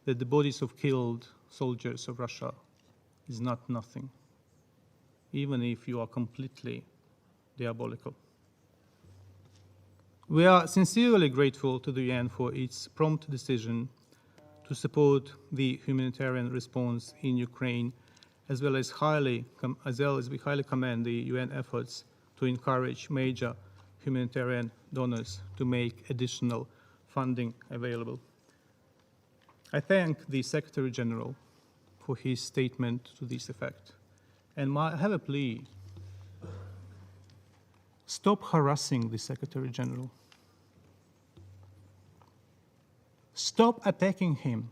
that the bodies of killed soldiers of Russia is not nothing, even if you are completely diabolical. We are sincerely grateful to the UN for its prompt decision to support the humanitarian response in Ukraine, as well as we highly commend the UN efforts to encourage major humanitarian donors to make additional funding available. I thank the Secretary General for his statement to this effect. And I have a plea. Stop harassing the Secretary General. Stop attacking him.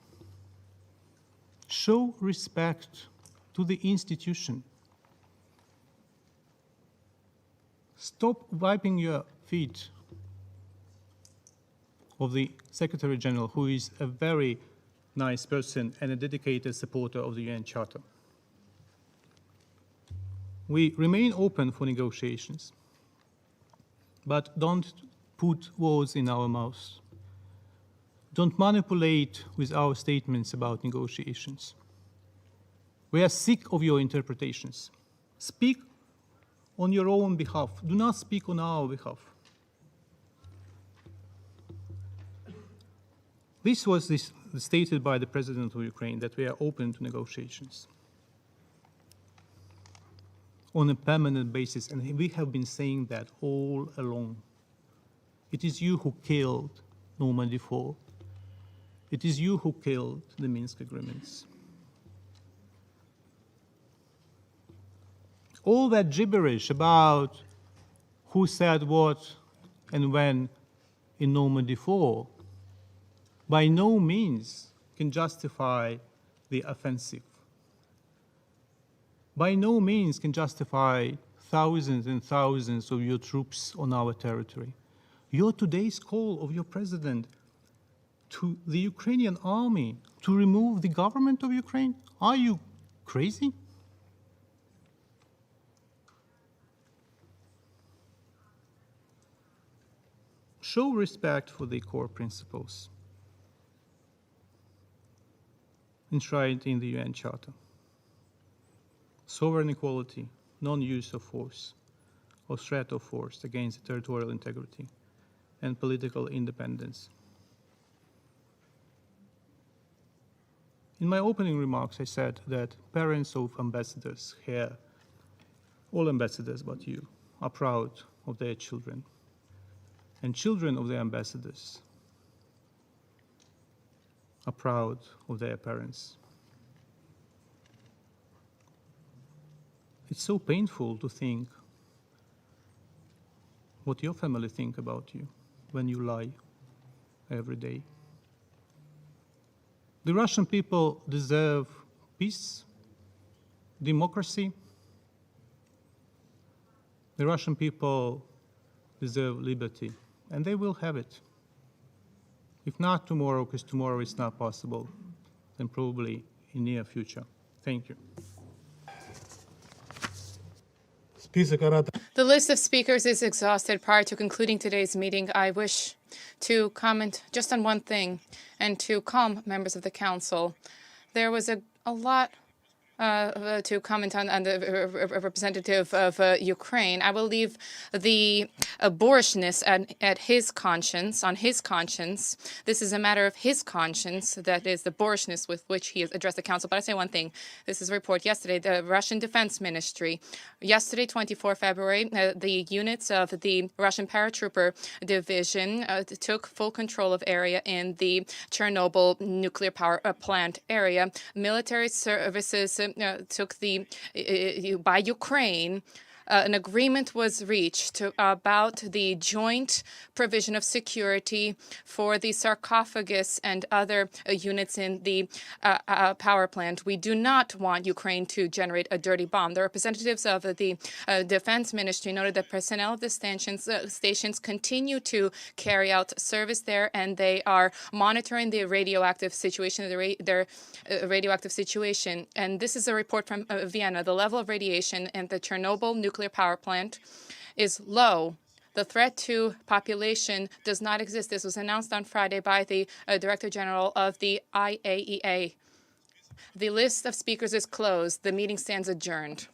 Show respect to the institution. Stop wiping your feet of the Secretary General, who is a very nice person and a dedicated supporter of the UN Charter. We remain open for negotiations, but don't put words in our mouths. Don't manipulate with our statements about negotiations. We are sick of your interpretations. Speak on your own behalf. Do not speak on our behalf. This was stated by the President of Ukraine, that we are open to negotiations on a permanent basis, and we have been saying that all along. It is you who killed Normandy 4. It is you who killed the Minsk agreements. All that gibberish about who said what and when in Normandy 4 by no means can justify the offensive. By no means can justify thousands and thousands of your troops on our territory. Your today's call of your president to the Ukrainian army to remove the government of Ukraine, are you crazy? Show respect for the core principles enshrined in the UN Charter. Sovereign equality, non-use of force or threat of force against territorial integrity, and political independence. In my opening remarks, I said that parents of ambassadors here, all ambassadors but you, are proud of their children. And children of the ambassadors are proud of their parents. It's so painful to think what your family think about you when you lie every day. The Russian people deserve peace, democracy. The Russian people deserve liberty, and they will have it. If not tomorrow, because tomorrow is not possible, then probably in near future. Thank you. The list of speakers is exhausted. Prior to concluding today's meeting, I wish to comment just on one thing and to calm members of the council. There was a lot to comment on the representative of Ukraine. I will leave the boorishness at his conscience, on his conscience. This is a matter of his conscience, that is the boorishness with which he has addressed the council. But I say one thing. This is a report yesterday. The Russian Defense Ministry, yesterday, 24 February, the units of the Russian paratrooper division took full control of area in the Chernobyl nuclear power plant area. Military services took by Ukraine. An agreement was reached about the joint provision of security for the sarcophagus and other units in the power plant. We do not want Ukraine to generate a dirty bomb. The representatives of the Defense Ministry noted that personnel of the stations continue to carry out service there, and they are monitoring the radioactive situation, their radioactive situation. And this is a report from Vienna. The level of radiation in the Chernobyl nuclear power plant is low. The threat to population does not exist. This was announced on Friday by the Director General of the IAEA. The list of speakers is closed. The meeting stands adjourned.